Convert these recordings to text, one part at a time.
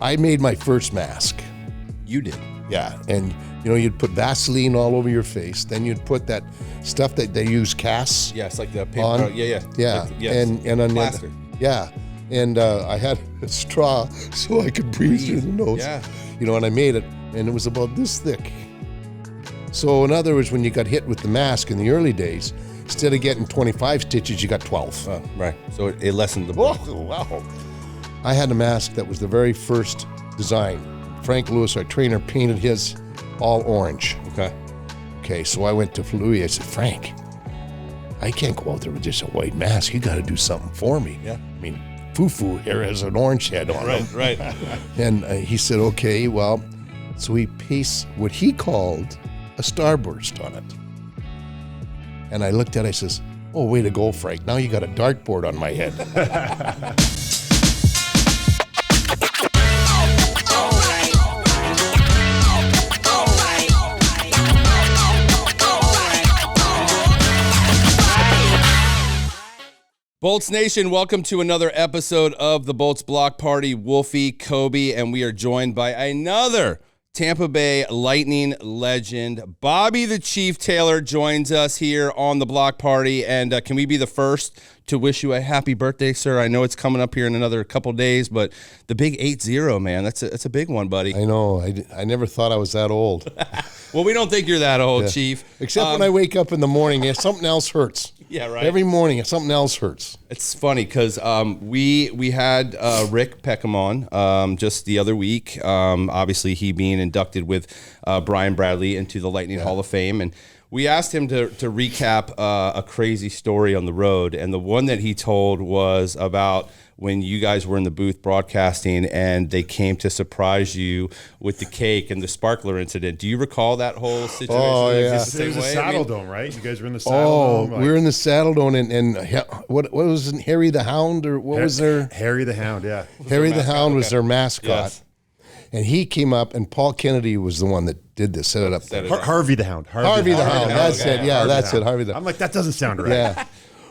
I made my first mask. You did. Yeah, and you'd put Vaseline all over your face. Then you'd put that stuff that they use casts. Yes, like the paper. On. Yeah. Yes. And on plaster. Yeah, and I had a straw so I could breathe through the nose. Yeah. And I made it, and it was about this thick. So in other words, when you got hit with the mask in the early days, instead of getting 25 stitches, you got 12. Oh, right. So it lessened the blood. Oh, wow. I had a mask that was the very first design. Frank Lewis, our trainer, painted his all orange. Okay, so I went to Louis. I said, Frank, I can't go out there with just a white mask. You got to do something for me. Yeah. I mean, Fufu here has an orange head on him. Right. And he said, okay, well, so he pastes what he called a starburst on it. And I looked at it, I says, oh, way to go, Frank. Now you got a dartboard on my head. Bolts Nation, welcome to another episode of the Bolts Block Party. Wolfie, Kobe, and we are joined by another Tampa Bay Lightning legend. Bobby the Chief Taylor joins us here on the Block Party. And can we be the first to wish you a happy birthday, sir? I know it's coming up here in another couple days, but the big 8-0, man, that's a big one, buddy. I know. I never thought I was that old. Well, we don't think you're that old, Chief. Except when I wake up in the morning, something else hurts. Yeah, right. Every morning, something else hurts. It's funny because we had Rick Peckham on just the other week. Obviously, he being inducted with Brian Bradley into the Lightning Hall of Fame, and we asked him to recap a crazy story on the road, and the one that he told was about when you guys were in the booth broadcasting and they came to surprise you with the cake and the sparkler incident. Do you recall that whole situation? Oh, yeah. It was the Saddle Dome, right? You guys were in the Saddle Dome. Oh, we were in the Saddle Dome, and what was it, Harry the Hound, or what was their... Harry the Hound, yeah. Harry the Hound was their mascot. Yes. And he came up, and Paul Kennedy was the one that did this, set it up. Harvey the Hound. Harvey the Hound, that's it. Yeah, that's it, Harvey the Hound. I'm like, that doesn't sound right. Yeah.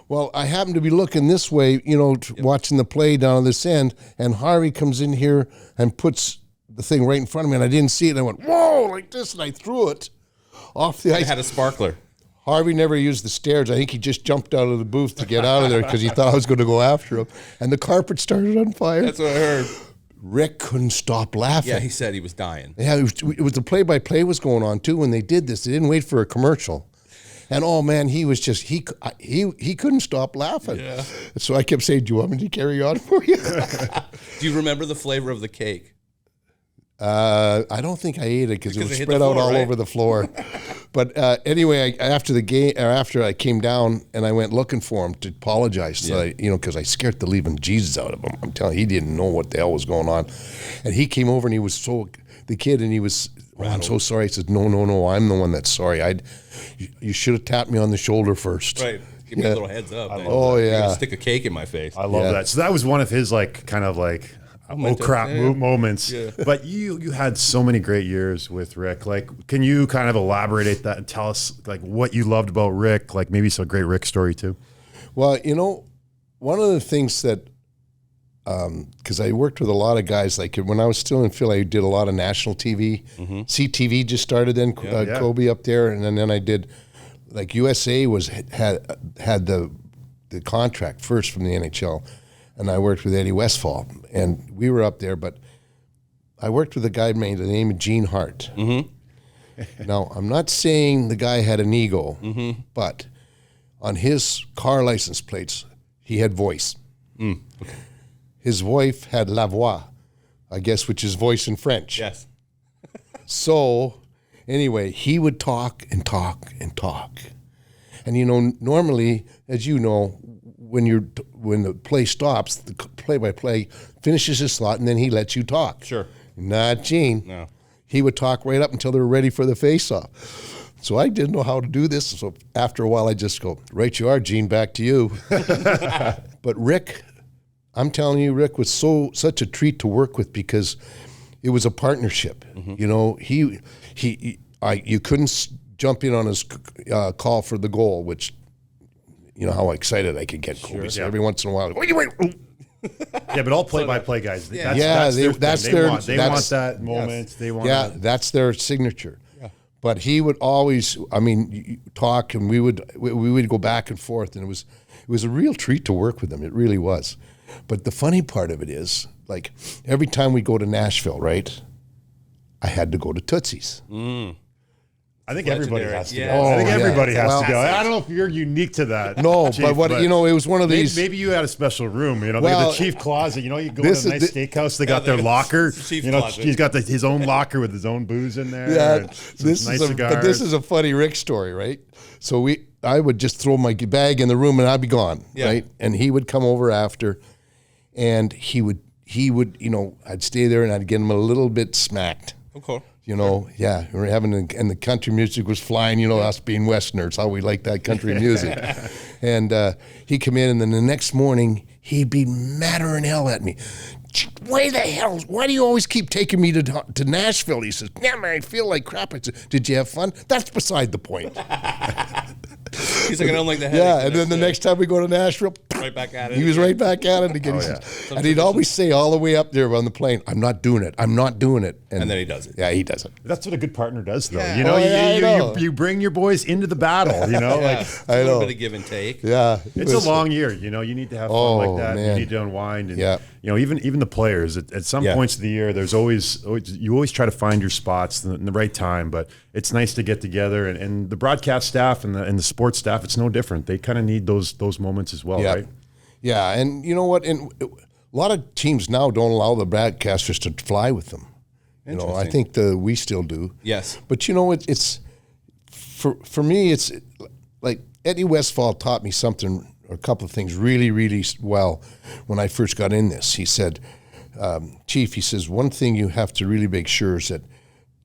Well, I happened to be looking this way, watching the play down on this end, and Harvey comes in here and puts the thing right in front of me, and I didn't see it, and I went, whoa, like this, and I threw it off the ice. It had a sparkler. Harvey never used the stairs. I think he just jumped out of the booth to get out of there because he thought I was going to go after him, and the carpet started on fire. That's what I heard. Rick couldn't stop laughing. Yeah, he said he was dying. Yeah, it was the play-by-play was going on, too, when they did this. They didn't wait for a commercial. And oh man, he was just he couldn't stop laughing. Yeah. So I kept saying, "Do you want me to carry on for you?" Do you remember the flavor of the cake? I don't think I ate it because it was spread floor, out all right? over the floor. But anyway, after the game, or after I came down and I went looking for him to apologize, so because I scared the living Jesus out of him. I'm telling you, he didn't know what the hell was going on, and he came over and he was the kid, and he was. Oh, I'm so sorry. I said, no, I'm the one that's sorry. You should have tapped me on the shoulder first. Right. Give me a little heads up. Oh, You're yeah. gonna stick a cake in my face. I love that. So that was one of his oh crap moments. Yeah. But you had so many great years with Rick. Like, can you kind of elaborate that and tell us like what you loved about Rick? Like maybe some great Rick story too. Well, one of the things that because I worked with a lot of guys, like when I was still in Philly, I did a lot of national TV. Mm-hmm. CTV just started then, Kobe up there, and then I did, like USA had the contract first from the NHL, and I worked with Eddie Westfall, and we were up there, but I worked with a guy named the name of Gene Hart. Mm-hmm. Now, I'm not saying the guy had an ego, but on his car license plates, he had voice. Okay. His wife had la voix, I guess, which is voice in French. Yes. So, anyway, he would talk and talk and talk. And, normally, as you know, when the play stops, the play-by-play finishes his slot, and then he lets you talk. Sure. Not Gene. No. He would talk right up until they were ready for the face-off. So I didn't know how to do this. So after a while, I just go, right you are, Gene, back to you. But Rick... I'm telling you, Rick was such a treat to work with because it was a partnership. Mm-hmm. You couldn't jump in on his call for the goal, which how excited I could get. Kobe. So every once in a while, wait. Yeah, but all play-by-play guys. Yeah. That's they their want thing. They want that moment. Yes. They want that's their signature. Yeah. But he would always, talk, and we would go back and forth, and it was a real treat to work with him. It really was. But the funny part of it is, like, every time we go to Nashville, right, I had to go to Tootsie's. I think everybody has to go. Yeah. I think everybody has Well, to go. I don't know if you're unique to that. No, Chief, but it was one of these. Maybe you had a special room. Well, the chief closet. You go to a this nice is steakhouse. They got their locker. Chief closet. He's got his own locker with his own booze in there. Yeah, and nice cigars. but this is a funny Rick story, right? So I would just throw my bag in the room and I'd be gone, right? And he would come over after, and he would, I'd stay there and I'd get him a little bit smacked. Okay. We were having, and the country music was flying, us being Westerners, how we like that country music. And he'd come in, and then the next morning, he'd be madder than hell at me. Why do you always keep taking me to Nashville? He says, man, I feel like crap. I said, did you have fun? That's beside the point. He's like, I don't like the headache. Yeah, and then the next time we go to Nashville, right back at it. he was right back at it again. And he'd always say all the way up there on the plane, I'm not doing it. I'm not doing it. And then he does it. Yeah, he does it. That's what a good partner does, though. Yeah. You bring your boys into the battle. It's a little bit of give and take. Yeah. It's a long year. You need to have fun like that. Man. You need to unwind. And, Yeah. even the players, at some points of the year, there's you always try to find your spots in the right time, but it's nice to get together. And the broadcast staff and the sports staff, it's no different. They kind of need those moments as well, right? Yeah, and you know what? And a lot of teams now don't allow the broadcasters to fly with them. I think we still do. Yes. But it's for me, it's like Eddie Westfall taught me something, a couple of things really, really well when I first got in this. He said, Chief, he says, one thing you have to really make sure is that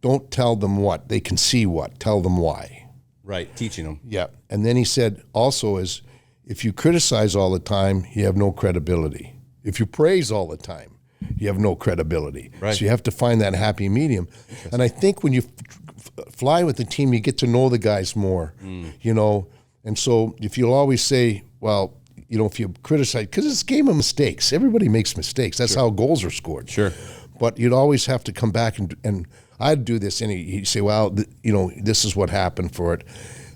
don't tell them what. They can see what. Tell them why. Right, teaching them. Yeah. And then he said also is, if you criticize all the time, you have no credibility. If you praise all the time, you have no credibility. Right. So you have to find that happy medium. And I think when you fly with the team, you get to know the guys more, And so if you'll always say, well, if you criticize, because it's a game of mistakes. Everybody makes mistakes. That's how goals are scored. Sure. But you'd always have to come back and I'd do this, and he'd say, well, this is what happened for it.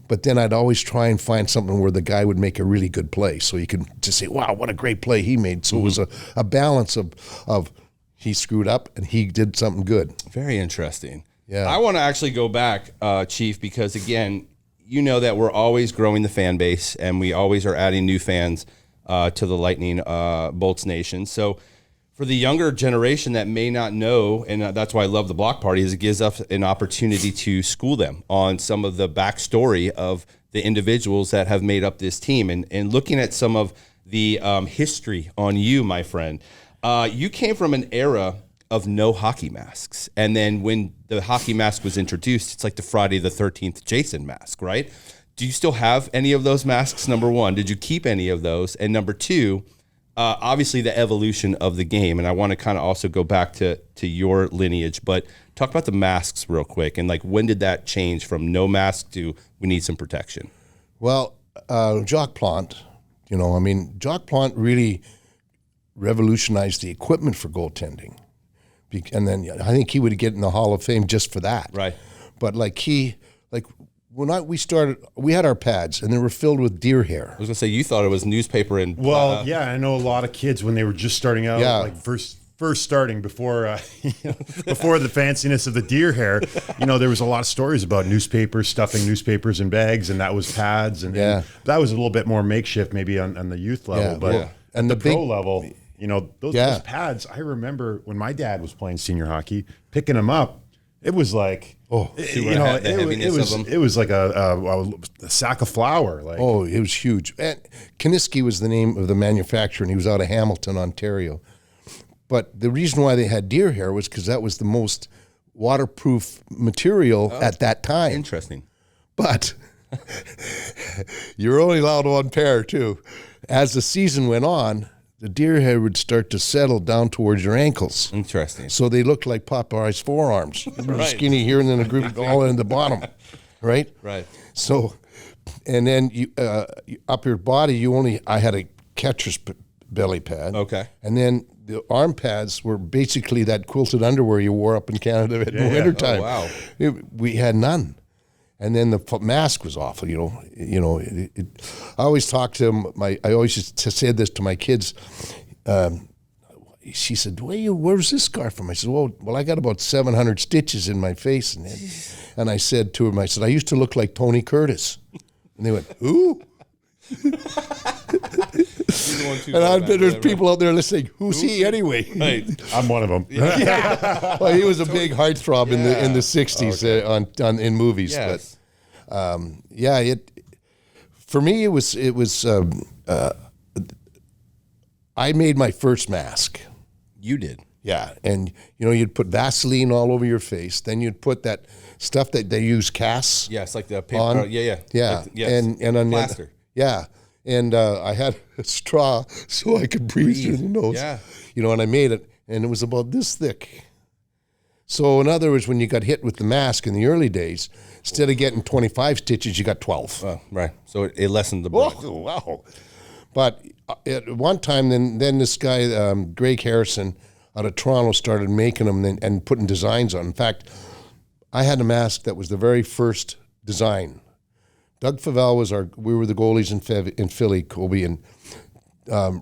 But then I'd always try and find something where the guy would make a really good play. So you could just say, wow, what a great play he made. So it was a balance of he screwed up and he did something good. Very interesting. Yeah. I want to actually go back, Chief, because, again, that we're always growing the fan base and we always are adding new fans to the Lightning Bolts Nation. So for the younger generation that may not know, and that's why I love the block party, is it gives us an opportunity to school them on some of the backstory of the individuals that have made up this team. And looking at some of the history on you, my friend, you came from an era of no hockey masks. And then when the hockey mask was introduced, it's like the Friday the 13th Jason mask, right? Do you still have any of those masks, number one? Did you keep any of those? And number two, obviously the evolution of the game, and I want to kind of also go back to your lineage, but talk about the masks real quick, and like when did that change from no mask to we need some protection? Well, Jacques Plante, Jacques Plante really revolutionized the equipment for goaltending. And then I think he would get in the Hall of Fame just for that. Right. But when we started, we had our pads, and they were filled with deer hair. I was gonna say you thought it was newspaper and I know a lot of kids when they were just starting out, like first starting before before the fanciness of the deer hair. There was a lot of stories about newspapers stuffing newspapers in bags, and that was pads, and that was a little bit more makeshift maybe on the youth level, but and the pro level, those pads. I remember when my dad was playing senior hockey, picking them up. It was like, it was like a sack of flour. Like, it was huge. And Kaniski was the name of the manufacturer, and he was out of Hamilton, Ontario. But the reason why they had deer hair was because that was the most waterproof material at that time. Interesting. But you're only allowed one pair, too. As the season went on, the deer hair would start to settle down towards your ankles. Interesting. So they looked like Popeye's forearms. Right. Skinny here and then a group all in the bottom, right? Right. So, and then you, up your body, I had a catcher's belly pad. Okay. And then the arm pads were basically that quilted underwear you wore up in Canada in the wintertime. Oh, wow. We had none. And then the mask was awful, I always talk to I always just said this to my kids. She said, where's this scar from? I said, well, I got about 700 stitches in my face. And I said to him, I used to look like Tony Curtis. And they went, who? And I bet there's people out there listening. Who's he anyway? Right. I'm one of them. Yeah. Well, he was a big heartthrob in the '60s in movies. Yes. But for me it was. I made my first mask. You did. Yeah, and you'd put Vaseline all over your face. Then you'd put that stuff that they use casts. Yes, like the paper. On. Yeah. Yes. And on plaster. And I had a straw so I could breathe through the nose. Yeah. And I made it, and it was about this thick. So in other words, when you got hit with the mask in the early days, instead of getting 25 stitches, you got 12. Oh, right. So it lessened the blood. Oh, wow. But at one time, then this guy, Greg Harrison, out of Toronto, started making them and putting designs on. In fact, I had a mask that was the very first design. Doug Favell we were the goalies in Philly, Kobe, and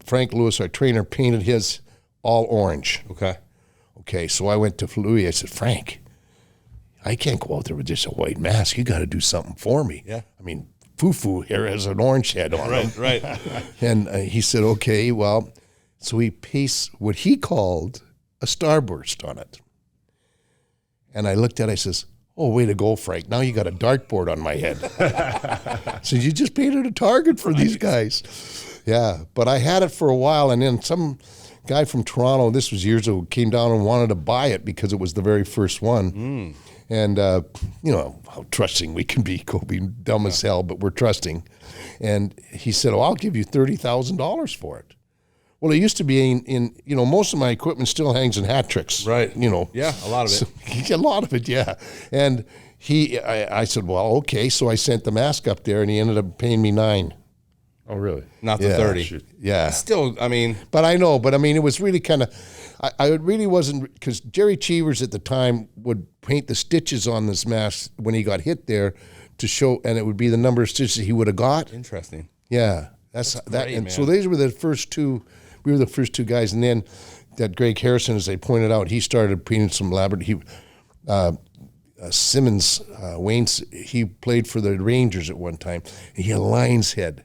Frank Lewis, our trainer, painted his all orange. Okay, so I went to Louis. I said, Frank, I can't go out there with just a white mask. You got to do something for me. Yeah. I mean, Fufu here has an orange head on him. Right. And he said, okay, well, so he pastes what he called a starburst on it. And I looked at it, I says, oh, way to go, Frank. Now you got a dartboard on my head. So you just painted a target for these guys. Yeah, but I had it for a while, and then some guy from Toronto, this was years ago, came down and wanted to buy it because it was the very first one. And, how trusting we can be, Kobe, dumb as hell, but we're trusting. And he said, I'll give you $30,000 for it. Well, it used to be in most of my equipment still hangs in hat tricks. Right. Yeah, a lot of it. A lot of it, yeah. And I said, well, okay. So I sent the mask up there, and he ended up paying me $9. Oh, really? Not the 30. Shoot. Yeah. Still, I mean. But I know, it was really kind of, I really wasn't, because Jerry Cheevers at the time would paint the stitches on this mask when he got hit there to show, and it would be the number of stitches he would have got. Interesting. Yeah. That's that. Great, And man. so these were the first two, we were the first two guys. And then that Greg Harrison, as they pointed out, he started painting some elaborate, Simmons, Wayne's, he played for the Rangers at one time, and he had a lion's head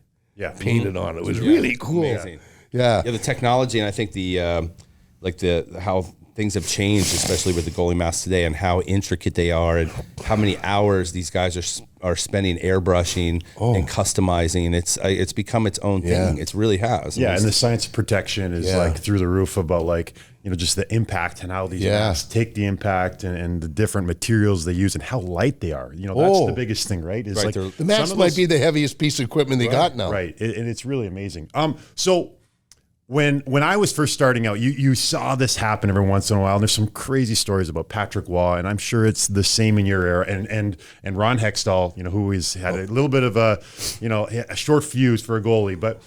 painted on it. It was really cool. Amazing. Yeah. Yeah, the technology, and I think how things have changed, especially with the goalie masks today, and how intricate they are, and how many hours these guys are spending airbrushing and customizing. It's become its own thing. It really has. Yeah, and the science of protection is like through the roof about just the impact and how these masks take the impact and the different materials they use and how light they are. That's the biggest thing, right? Is the mask might be the heaviest piece of equipment they got now. Right, and it's really amazing. So when I was first starting out, you saw this happen every once in a while. And there's some crazy stories about Patrick Waugh, and I'm sure it's the same in your era. And Ron Hextall, who has had a little bit of a short fuse for a goalie. But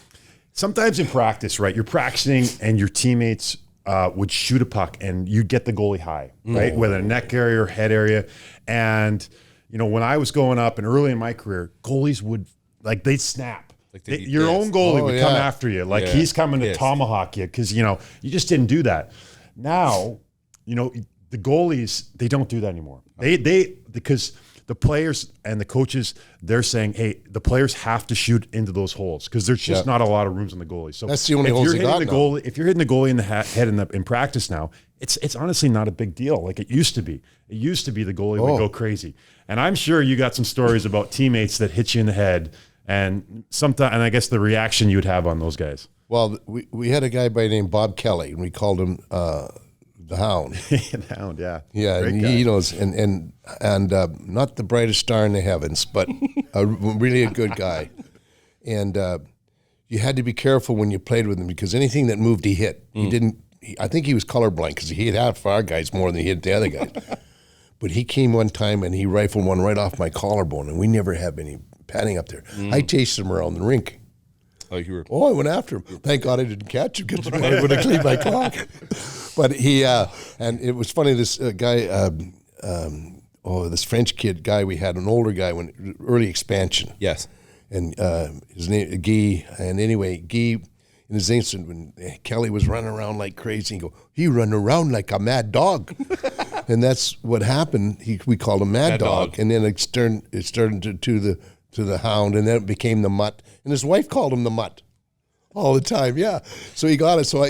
sometimes in practice, right, you're practicing and your teammates would shoot a puck and you'd get the goalie high, right, whether a neck area or head area. And when I was going up and early in my career, goalies would they'd snap. Your own goalie would come after you, he's coming to tomahawk you because you just didn't do that. Now, the goalies, they don't do that anymore. Because the players and the coaches, they're saying, hey, the players have to shoot into those holes because there's just not a lot of rooms on the goalie. So that's the only holes they got now. If you're hitting the goalie in the head in practice now, it's honestly not a big deal like it used to be. It used to be the goalie would go crazy. And I'm sure you got some stories about teammates that hit you in the head. And I guess the reaction you would have on those guys. Well, we had a guy by the name Bob Kelly, and we called him the Hound. The Hound, yeah. Yeah, and he knows, and not the brightest star in the heavens, but really a good guy. And you had to be careful when you played with him because anything that moved, he hit. I think he was colorblind because he hit half our guys more than he hit the other guys. But he came one time and he rifled one right off my collarbone, and we never have any padding up there. I chased him around the rink. Oh, you were. Oh, I went after him. Thank God I didn't catch him because I would have cleaned my clock. But he, and it was funny, this guy, this French kid guy we had, an older guy, when early expansion. Yes. And his name, Guy. And anyway, Guy, in his instant, when Kelly was running around like crazy, he run around like a mad dog. And that's what happened. We called him Mad Dog. And then it started to the Hound, and then it became the Mutt. And his wife called him the Mutt all the time, yeah. So he got it. So,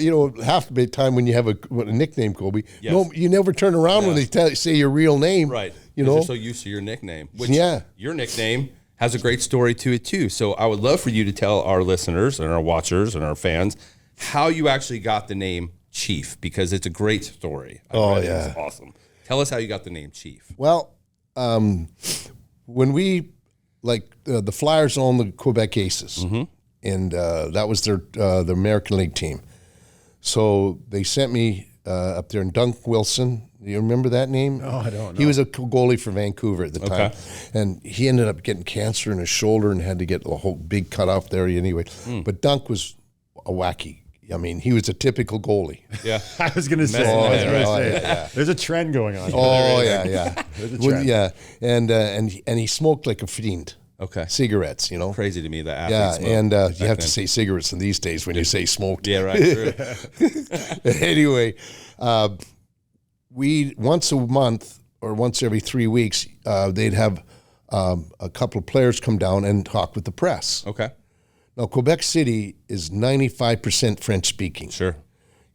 half the time when you have a nickname, Colby, no, you never turn around when they say your real name. Right. You're so used to your nickname. Which your nickname has a great story to it, too. So I would love for you to tell our listeners and our watchers and our fans how you actually got the name Chief, because it's a great story. It's awesome. Tell us how you got the name Chief. Well, when we, the Flyers owned the Quebec Aces, and that was the American League team. So they sent me up there, and Dunk Wilson, do you remember that name? No, I don't know. He was a goalie for Vancouver at the time, and he ended up getting cancer in his shoulder and had to get a whole big cut off there anyway. But Dunk was a wacky. I mean, he was a typical goalie. Yeah, I was going to say. There's a trend going on. Oh yeah. There's a trend. Yeah, and he smoked like a fiend. Okay. Cigarettes, Crazy to me that athletes smoke. And you have to say cigarettes in these days when you say smoked. Yeah, right. True. Anyway, we once a month or once every 3 weeks, they'd have a couple of players come down and talk with the press. Okay. Now, Quebec City is 95% French speaking. Sure.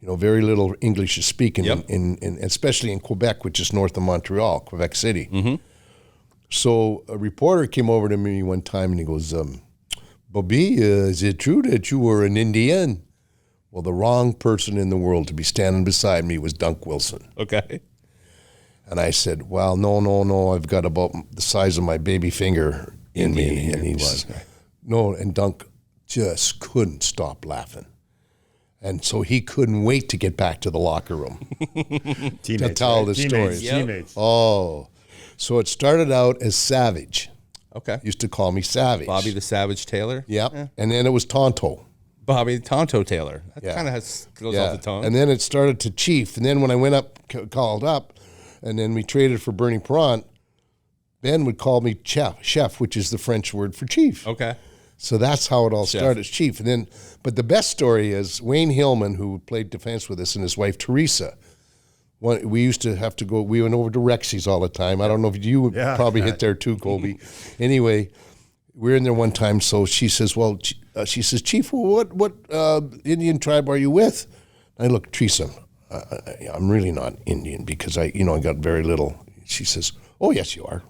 Very little English is speaking, Yep. in especially in Quebec, which is north of Montreal, Quebec City. Mm-hmm. So a reporter came over to me one time and he goes, Bobby, is it true that you were an Indian? Well, the wrong person in the world to be standing beside me was Dunk Wilson. Okay. And I said, well, no, I've got about the size of my baby finger in me. And he was, no, and Dunk just couldn't stop laughing. And so he couldn't wait to get back to the locker room to tell the stories. Teammates. Oh, so it started out as Savage. Okay. Used to call me Savage. Bobby the Savage Taylor? Yep. Yeah. And then it was Tonto. Bobby Tonto Taylor. That kind of goes off the tongue. And then it started to Chief. And then when I went up, called up, and then we traded for Bernie Perrant, Ben would call me Chef, which is the French word for chief. Okay. So that's how it all started as Chief. And then, but the best story is Wayne Hillman, who played defense with us, and his wife Teresa. We used to have to go. We went over to Rexy's all the time. I don't know if you probably hit there too, Colby. Anyway, we were in there one time. So she says, "Well, she says, Chief, what Indian tribe are you with?" I look, Teresa, I'm really not Indian because I got very little. She says, "Oh yes, you are."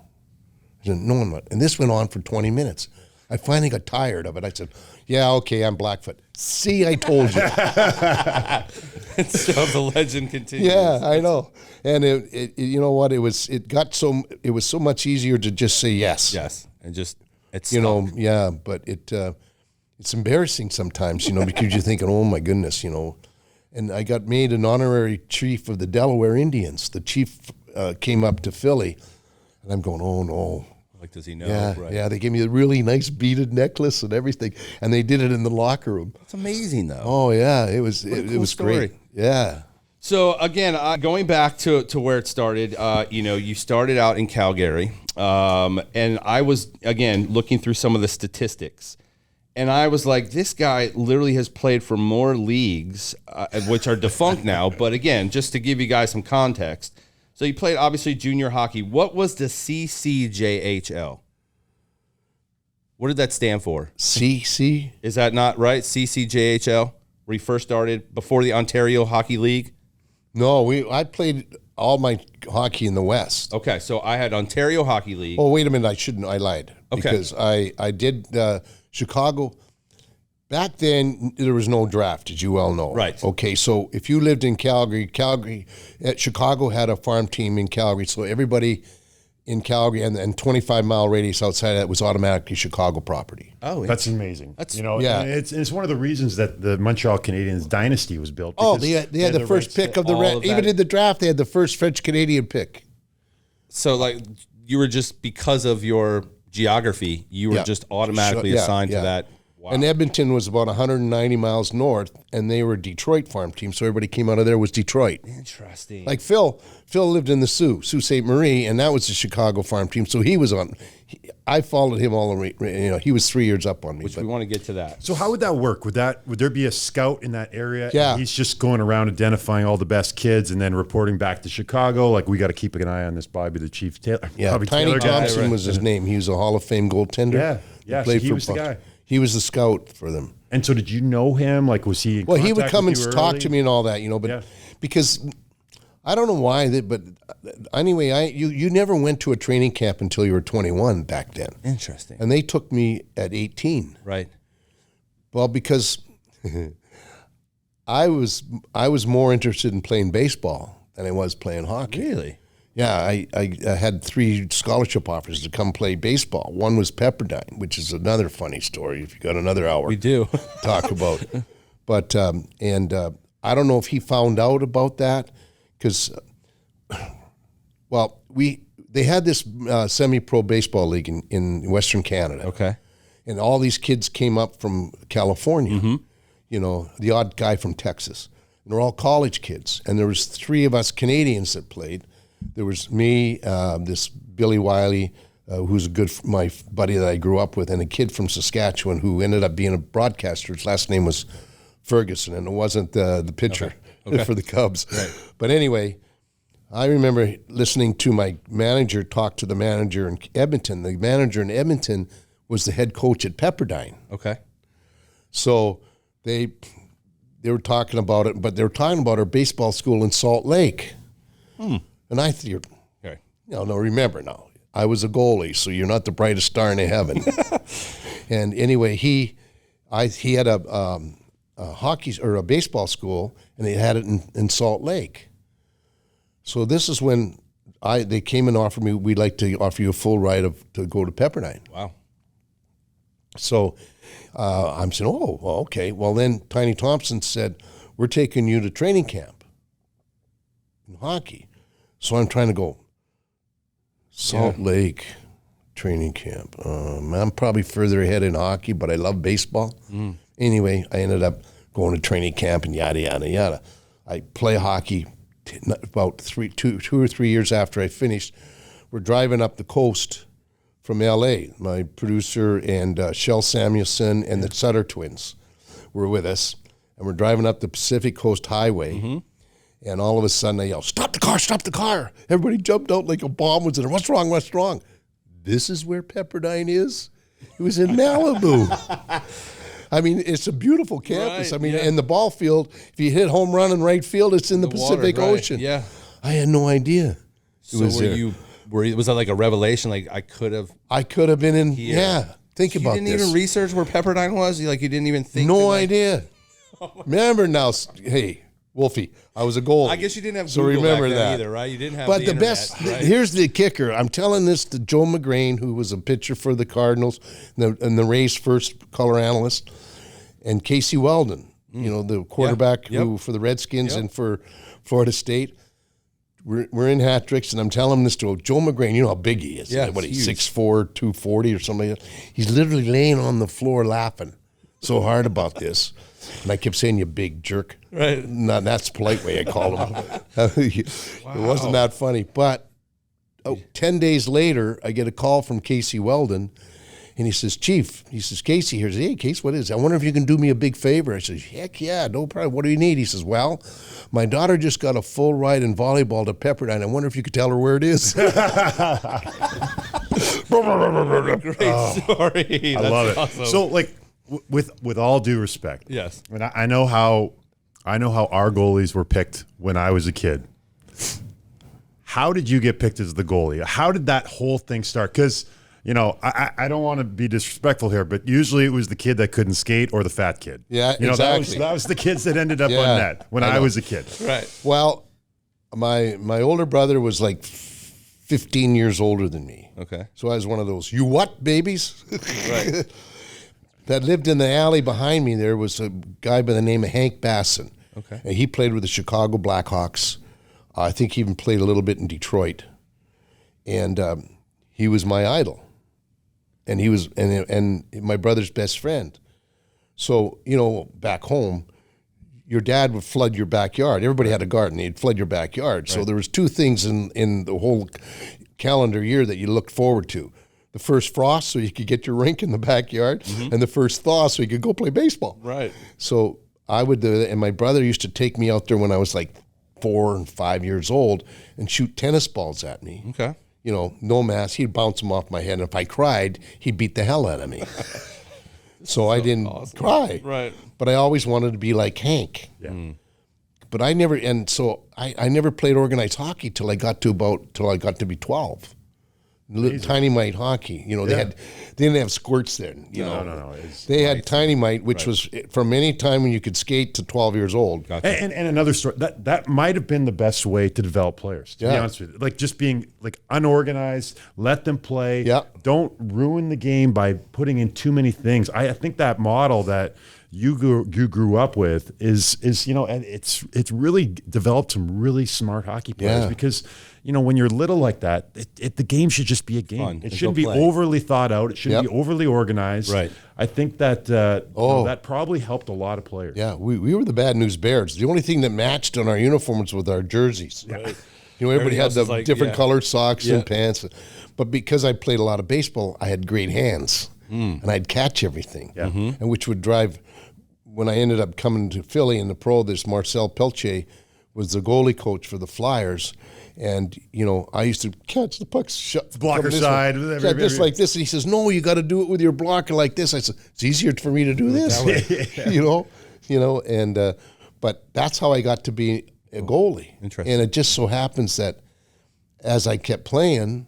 I said, "No, I'm not." And this went on for 20 minutes. I finally got tired of it. I said, "Yeah, okay, I'm Blackfoot." See, I told you. So the legend continues. Yeah, I know. And it you know what? It was so much easier to just say yes. Yes, and just it's but it's embarrassing sometimes, because you're thinking, oh my goodness, And I got made an honorary chief of the Delaware Indians. The chief came up to Philly, and I'm going, oh no. Like, does he know? Yeah, right. yeah. They gave me a really nice beaded necklace and everything, and they did it in the locker room. It's amazing, though. Oh yeah, it was. It was story. great. Yeah. So again, going back to where it started, you started out in Calgary, and I was again looking through some of the statistics, and I was like, this guy literally has played for more leagues, which are defunct now. But again, just to give you guys some context. So you played, obviously, junior hockey. What was the CCJHL? What did that stand for? CC? Is that not right? CCJHL, where you first started before the Ontario Hockey League? No, I played all my hockey in the West. Okay, so I had Ontario Hockey League. Oh, wait a minute. I lied. Okay. Because I did Chicago. Back then, there was no draft, as you well know. Right. Okay, so if you lived in Calgary, Chicago had a farm team in Calgary, so everybody in Calgary and 25-mile radius outside of that was automatically Chicago property. Oh, that's amazing. That's it's one of the reasons that the Montreal Canadiens dynasty was built. Oh, they had the first pick of the even in the draft. They had the first French Canadian pick. So, like, you were just because of your geography, you were just automatically assigned to that. And Edmonton was about 190 miles north, and they were a Detroit farm team, so everybody came out of there was Detroit. Interesting. Like Phil lived in the Sault Ste. Marie, and that was the Chicago farm team, so he was on. I followed him all the way. He was 3 years up on me. Which we want to get to that. So how would that work? Would there be a scout in that area? Yeah. And he's just going around identifying all the best kids and then reporting back to Chicago, like, we got to keep an eye on this Bobby the Chief Taylor. Yeah, Bobby Tiny Taylor guy. Thompson was his name. He was a Hall of Fame goaltender. Yeah, Played so he for was the guy. He was the scout for them. And so did you know him? Like, was he in Well, he would contact come with and you talk early? to me and all that, but because I don't know why, but anyway, you never went to a training camp until you were 21 back then. Interesting. And they took me at 18. Right. Well, because I was more interested in playing baseball than I was playing hockey. Really? Yeah, I had 3 scholarship offers to come play baseball. One was Pepperdine, which is another funny story. If you got another hour, We do. to talk about. But I don't know if he found out about that because, they had this semi-pro baseball league in Western Canada. Okay. And all these kids came up from California. The odd guy from Texas. And they're all college kids. And there was 3 of us Canadians that played. There was me, this Billy Wiley, who's my buddy that I grew up with, and a kid from Saskatchewan who ended up being a broadcaster. His last name was Ferguson, and it wasn't the pitcher for the Cubs. Right. But anyway, I remember listening to my manager talk to the manager in Edmonton. The manager in Edmonton was the head coach at Pepperdine. Okay. So they were talking about it, but they were talking about our baseball school in Salt Lake. And I think, remember now, I was a goalie, so you're not the brightest star in heaven. And anyway, he had a hockey or a baseball school, and they had it in Salt Lake. So this is when they came and offered me, we'd like to offer you a full ride to go to Pepperdine. Wow. So I'm saying, okay. Well, then Tiny Thompson said, we're taking you to training camp in hockey. So I'm trying to go, Salt Lake training camp. I'm probably further ahead in hockey, but I love baseball. Anyway, I ended up going to training camp and yada, yada, yada. I play hockey about 2 or 3 years after I finished. We're driving up the coast from L.A. My producer and Shel Samuelson and the Sutter twins were with us. And we're driving up the Pacific Coast Highway. And all of a sudden, I yell, stop the car, stop the car. Everybody jumped out like a bomb was in there. What's wrong, what's wrong? This is where Pepperdine is? It was in Malibu. I mean, it's a beautiful campus. Right, and the ball field, if you hit home run in right field, it's in the Pacific Ocean. Yeah. I had no idea. Was that like a revelation? Like I could have been in, think about this. You didn't even research where Pepperdine was? You didn't even think? No idea. Remember now, hey, Wolfie, I was a goalie. I guess you didn't have so Google remember back then that either, right? You didn't have but the the internet, best, right? here's the kicker. I'm telling this to Joe McGrain, who was a pitcher for the Cardinals and the Rays' first color analyst, and Casey Weldon, the quarterback who for the Redskins and for Florida State. We're in hat tricks, and I'm telling this to Joe McGrain. You know how big he is. Yeah, he's 6'4", 240 or something like that. He's literally laying on the floor laughing so hard about this. And I kept saying, you big jerk. Right. No, that's the polite way I called him. It wasn't that funny. But 10 days later, I get a call from Casey Weldon, and he says, Chief, Casey here. I says, hey, Casey, what is it? I wonder if you can do me a big favor. I says, heck yeah, no problem. What do you need? He says, well, my daughter just got a full ride in volleyball to Pepperdine. I wonder if you could tell her where it is. Great story. I love it. Awesome. So, with all due respect, yes, and I know how our goalies were picked when I was a kid. How did you get picked as the goalie? How did that whole thing start? Because I don't want to be disrespectful here, but usually it was the kid that couldn't skate or the fat kid. Yeah, exactly. That was the kids that ended up on net when I was a kid. Right. Well, my older brother was like 15 years older than me. Okay. So I was one of those, you what, babies? Right. That lived in the alley behind me. There was a guy by the name of Hank Basson. Okay. And he played with the Chicago Blackhawks. I think he even played a little bit in Detroit. And he was my idol. And he was and my brother's best friend. So, back home, your dad would flood your backyard. Everybody had a garden. He'd flood your backyard. Right. So there was two things in the whole calendar year that you looked forward to. The first frost, so you could get your rink in the backyard, and the first thaw, so you could go play baseball. Right. So I would do that, and my brother used to take me out there when I was like 4 and 5 years old and shoot tennis balls at me. Okay. No mask. He'd bounce them off my head, and if I cried, he'd beat the hell out of me. So I didn't cry. Right. But I always wanted to be like Hank. Yeah. But I never played organized hockey till I got to be 12. Tiny mite hockey. They didn't have squirts then. No. They had tiny mite, which was from any time when you could skate to 12 years old. Gotcha. And another story that might have been the best way to develop players. To be honest with you, like just being like unorganized, let them play. Yeah. Don't ruin the game by putting in too many things. I think that model that you grew up with is and it's really developed some really smart hockey players because when you're little like that, the game should just be a game. Fun. It shouldn't be overly thought out. It shouldn't be overly organized. Right. I think that that probably helped a lot of players. Yeah, we were the Bad News Bears. The only thing that matched on our uniforms was our jerseys. Right. Everybody had the different colored socks and pants. But because I played a lot of baseball, I had great hands. And I'd catch everything. Yeah. And which would drive, when I ended up coming to Philly in the pro, this Marcel Pelche was the goalie coach for the Flyers. And, I used to catch the pucks. Blocker side. Just like this. And he says, no, you got to do it with your blocker like this. I said, it's easier for me to do this. But that's how I got to be a goalie. Interesting. And it just so happens that as I kept playing,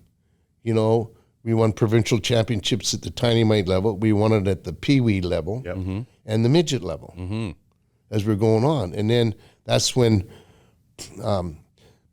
we won provincial championships at the tiny mite level. We won it at the pee-wee level and the midget level as we're going on. And then that's when,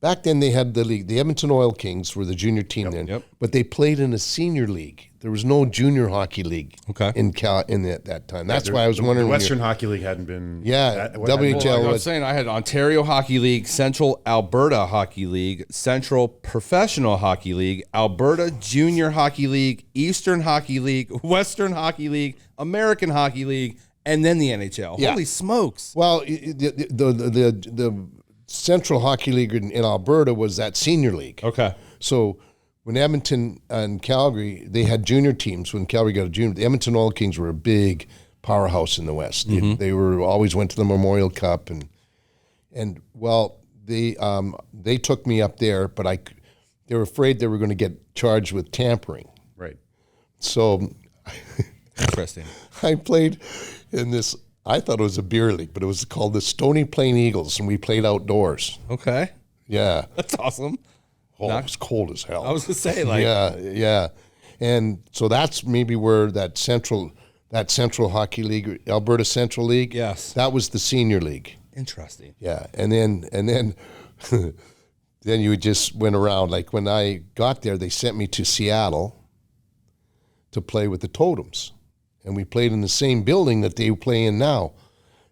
back then they had the league. The Edmonton Oil Kings were the junior team then, but they played in a senior league. There was no junior hockey league in that time. That's why I was wondering. The Western Hockey League hadn't been. WHL. I was saying I had Ontario Hockey League, Central Alberta Hockey League, Central Professional Hockey League, Alberta Junior Hockey League, Eastern Hockey League, Western Hockey League, American Hockey League, and then the NHL. Yeah. Holy smokes! Well, the Central Hockey League in Alberta was that senior league. Okay. So when Edmonton and Calgary, they had junior teams. When Calgary got a junior, the Edmonton Oil Kings were a big powerhouse in the West. They always went to the Memorial Cup and they took me up there, but they were afraid they were going to get charged with tampering. Right. So Interesting. I played in this. I thought it was a beer league, but it was called the Stony Plain Eagles, and we played outdoors. Okay. Yeah. That's awesome. Oh, it was cold as hell. I was going to say, yeah. And so that's maybe where that Central Hockey League, Alberta Central League, yes, that was the senior league. Interesting. Yeah. And then then you just went around. Like when I got there, they sent me to Seattle to play with the Totems. And we played in the same building that they play in now.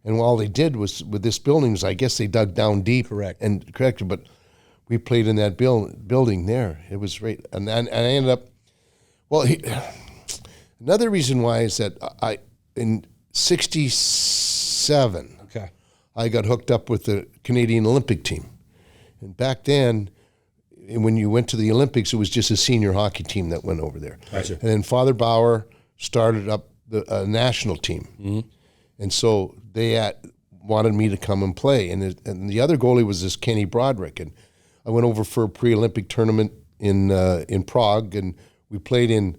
And all they did was, with this building, was I guess they dug down deep. Correct. But we played in that building there. It was great. And I ended up, another reason why is that in 1967, I got hooked up with the Canadian Olympic team. And back then, when you went to the Olympics, it was just a senior hockey team that went over there. Gotcha. And then Father Bauer started up the national team. And so they wanted me to come and play. And the other goalie was this Kenny Broderick. And I went over for a pre-Olympic tournament in Prague, and we played in,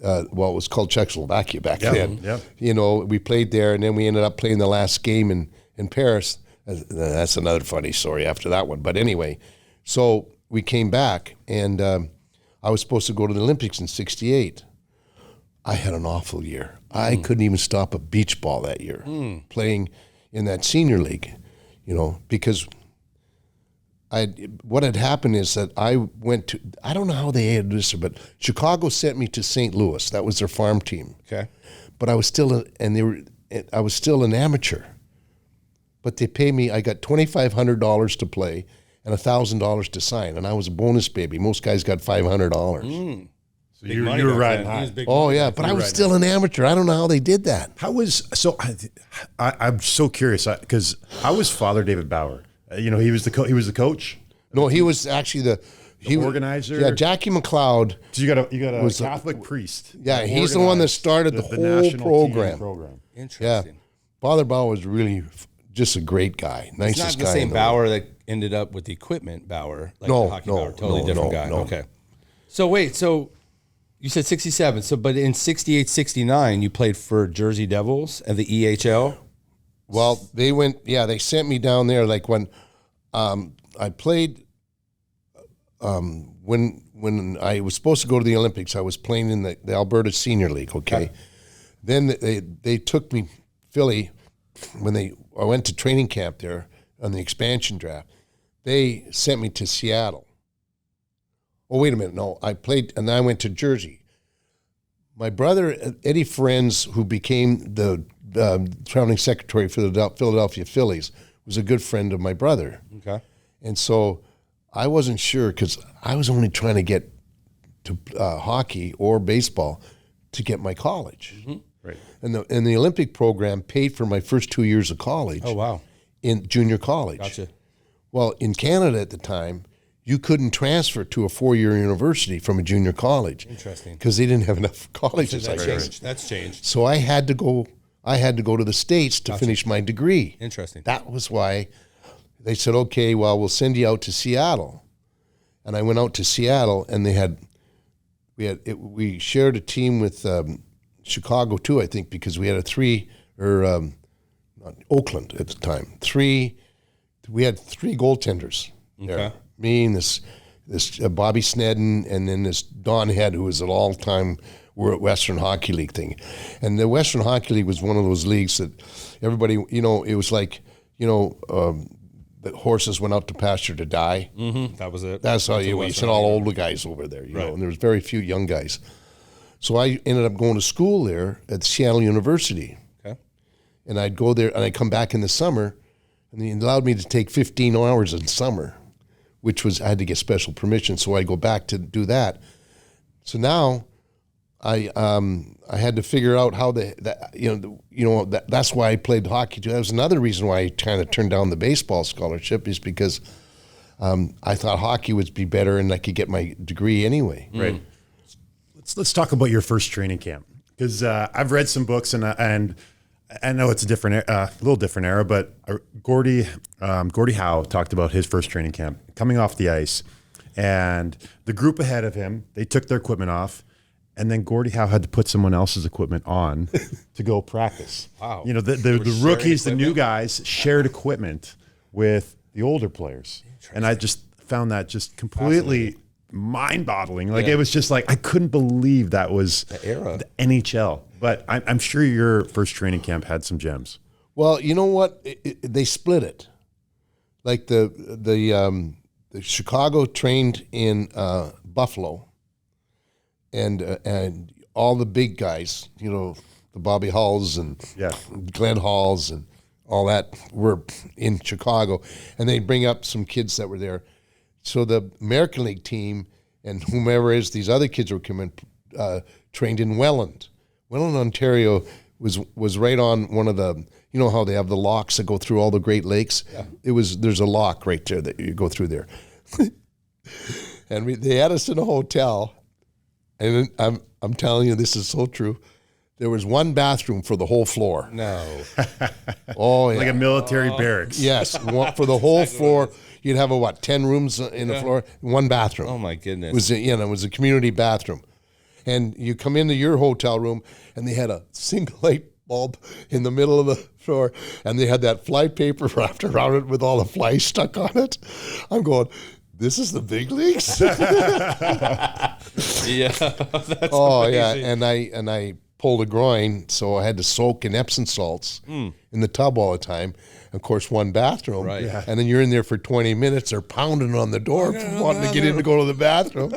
it was called Czechoslovakia back then. Yep. We played there, and then we ended up playing the last game in Paris. That's another funny story after that one. But anyway, so we came back, and I was supposed to go to the Olympics in 1968. I had an awful year. I couldn't even stop a beach ball that year playing in that senior league, because what had happened is that I don't know how they had this, but Chicago sent me to St. Louis. That was their farm team. Okay. But I was still I was still an amateur. But they paid me, I got $2,500 to play and $1,000 to sign, and I was a bonus baby. Most guys got $500. So you were riding high. Oh yeah, but I was still an amateur. I don't know how they did that. I'm so curious because how was Father David Bauer? He was the coach. No, he was actually the organizer. Yeah, Jackie McLeod. So you got a Catholic priest. Yeah, he's the one that started the whole program. Interesting. Yeah, Father Bauer was really just a great guy, nicest guy. It's not the same Bauer that ended up with the equipment Bauer, like the hockey Bauer, totally different guy. Okay. So wait, so you said 67. So, but in 68, 69, you played for Jersey Devils and the EHL. Well, they sent me down there like when I played. When I was supposed to go to the Olympics, I was playing in the Alberta Senior League. Okay, then they took me Philly when I went to training camp there on the expansion draft. They sent me to Seattle. Oh, wait a minute. No, I played, and I went to Jersey. My brother, Eddie Ferenz, who became the traveling secretary for the Philadelphia Phillies, was a good friend of my brother. Okay. And so I wasn't sure because I was only trying to get to hockey or baseball to get my college. Mm-hmm. Right. And the Olympic program paid for my first 2 years of college. Oh, wow. In junior college. Gotcha. Well, in Canada at the time, you couldn't transfer to a 4-year university from a junior college. Interesting. Because they didn't have enough colleges. That's changed. So I had to go to the States to finish my degree. Interesting. That was why they said, okay, well, we'll send you out to Seattle. And I went out to Seattle, and we shared a team with Chicago too, I think, because we had Oakland at the time. We had 3 goaltenders there. Okay. Me and this Bobby Snedden, and then this Don Head, who was an all-time Western Hockey League thing. And the Western Hockey League was one of those leagues that everybody, it was like, the horses went out to pasture to die. Mm-hmm. That was it. That's how you said all older guys over there, know, and there was very few young guys. So I ended up going to school there at Seattle University. Okay. And I'd go there, and I'd come back in the summer, and they allowed me to take 15 hours in summer, which was, I had to get special permission, so I'd go back to do that. So now I had to figure out how that's why I played hockey too. That was another reason why I kind of turned down the baseball scholarship, is because I thought hockey would be better and I could get my degree anyway. Right. Let's talk about your first training camp, because I've read some books and I know it's a little different era, but Gordie Howe talked about his first training camp coming off the ice, and the group ahead of him, they took their equipment off. And then Gordie Howe had to put someone else's equipment on to go practice. Wow. The rookies, the new guys shared equipment with the older players. And I just found that just completely mind-boggling. Like, it was just like, I couldn't believe that was the era. The NHL. But I'm sure your first training camp had some gems. Well, you know what? They split it. Like the Chicago trained in Buffalo. And all the big guys, the Bobby Hulls and Glenn Halls and all that were in Chicago, and they'd bring up some kids that were there. So the American League team and whomever is these other kids were coming trained in Welland. Welland, Ontario was right on one of the, how they have the locks that go through all the Great Lakes. Yeah. There's a lock right there that you go through there, and they had us in a hotel. And I'm telling you, this is so true. There was one bathroom for the whole floor. No. Oh, yeah. Like a military barracks. Yes, for the whole floor. You'd have 10 rooms in the floor, one bathroom. Oh my goodness. It was a community bathroom. And you come into your hotel room, and they had a single light bulb in the middle of the floor, and they had that fly paper wrapped around it with all the flies stuck on it. I'm going, this is the big leagues. Yeah. That's amazing. And I pulled a groin, so I had to soak in Epsom salts in the tub all the time. Of course, one bathroom, right? Yeah. And then you're in there for 20 minutes. They're pounding on the door, wanting to get in to go to the bathroom.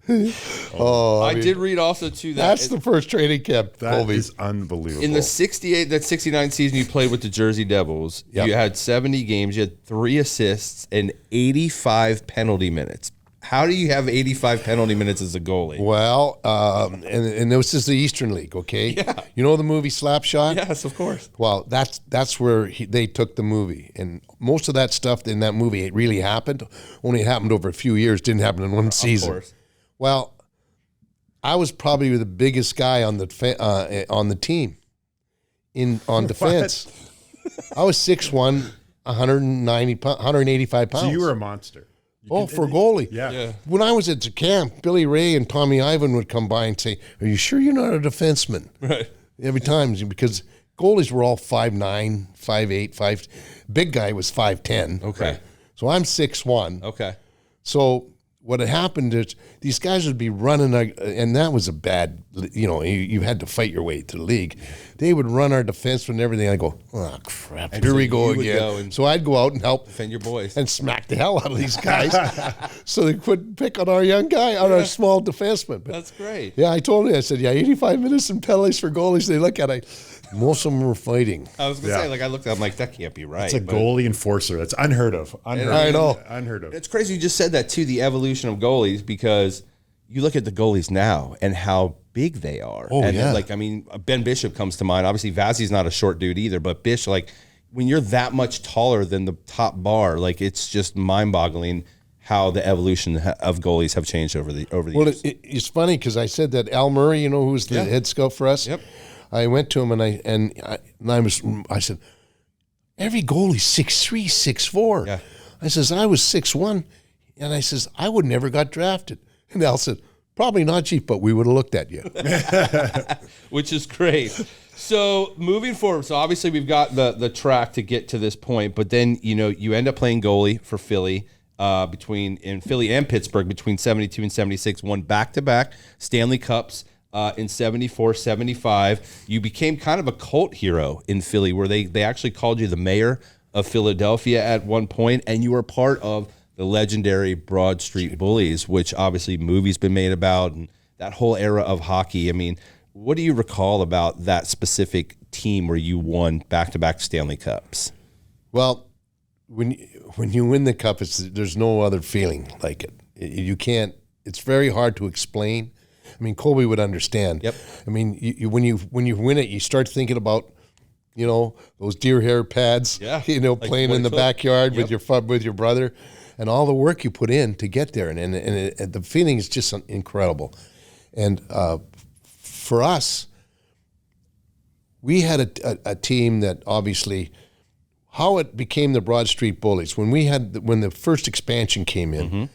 I did read also too that's the first training camp. That is unbelievable. In the 69 season, you played with the Jersey Devils. Yep. You had 70 games. You had 3 assists and 85 penalty minutes. How do you have 85 penalty minutes as a goalie? Well, and this is the Eastern League, okay? Yeah. You know the movie Slapshot? Yes, of course. Well, that's where they took the movie. And most of that stuff in that movie, it really happened. Only happened over a few years, didn't happen in one season. Of course. Well, I was probably the biggest guy on the team on defense. I was 6'1", 185 pounds. So you were a monster. For a goalie. Yeah. When I was at the camp, Billy Ray and Tommy Ivan would come by and say, "Are you sure you're not a defenseman?" Right. Every time, because goalies were all 5'9", 5'8", 5. Big guy was 5'10". Okay. So I'm 6'1". Okay. So what had happened is these guys would be running, and that was a bad, you had to fight your way to the league. They would run our defensemen and everything. I go, oh, crap, here we go again. So I'd go out and help defend your boys and smack the hell out of these guys so they couldn't pick on our young guy, on our small defenseman. But, that's great. yeah, I told him, I said, 85 minutes and penalties for goalies. They look at it. Most of them were fighting. I was going to say, like, I looked at it, I'm like, that can't be right. It's a goalie enforcer. That's unheard of. I know. Unheard of. It's crazy you just said that, too, the evolution of goalies, because you look at the goalies now and how big they are. Oh, and yeah. like, I mean, Ben Bishop comes to mind. Obviously, Vazzy's not a short dude either, but Bish, like, when you're that much taller than the top bar, like, it's just mind-boggling how the evolution of goalies have changed over the years. It's funny because I said that Al Murray, who's the head scout for us. Yep. I went to him and I said, every goalie's 6'3", 6'4". Yeah. I says, I was 6'1", and I says, I would never got drafted. And Al said, probably not, Chief, but we would have looked at you. Which is great. So moving forward, so obviously we've got the track to get to this point, but then you end up playing goalie for Philly in Philly and Pittsburgh between 72 and 76, won back-to-back Stanley Cups. In 74, 75, you became kind of a cult hero in Philly, where they actually called you the mayor of Philadelphia at one point, and you were part of the legendary Broad Street Bullies, which obviously movies been made about, and that whole era of hockey. I mean, what do you recall about that specific team where you won back-to-back Stanley Cups? Well, when you win the cup, there's no other feeling like it. You can't. It's very hard to explain. I mean, Colby would understand. Yep. I mean, when you win it, you start thinking about, those deer hair pads. Yeah. Like playing in the backyard with your brother, and all the work you put in to get there, and the feeling is just incredible. And for us, we had a team that obviously, how it became the Broad Street Bullies when the first expansion came in.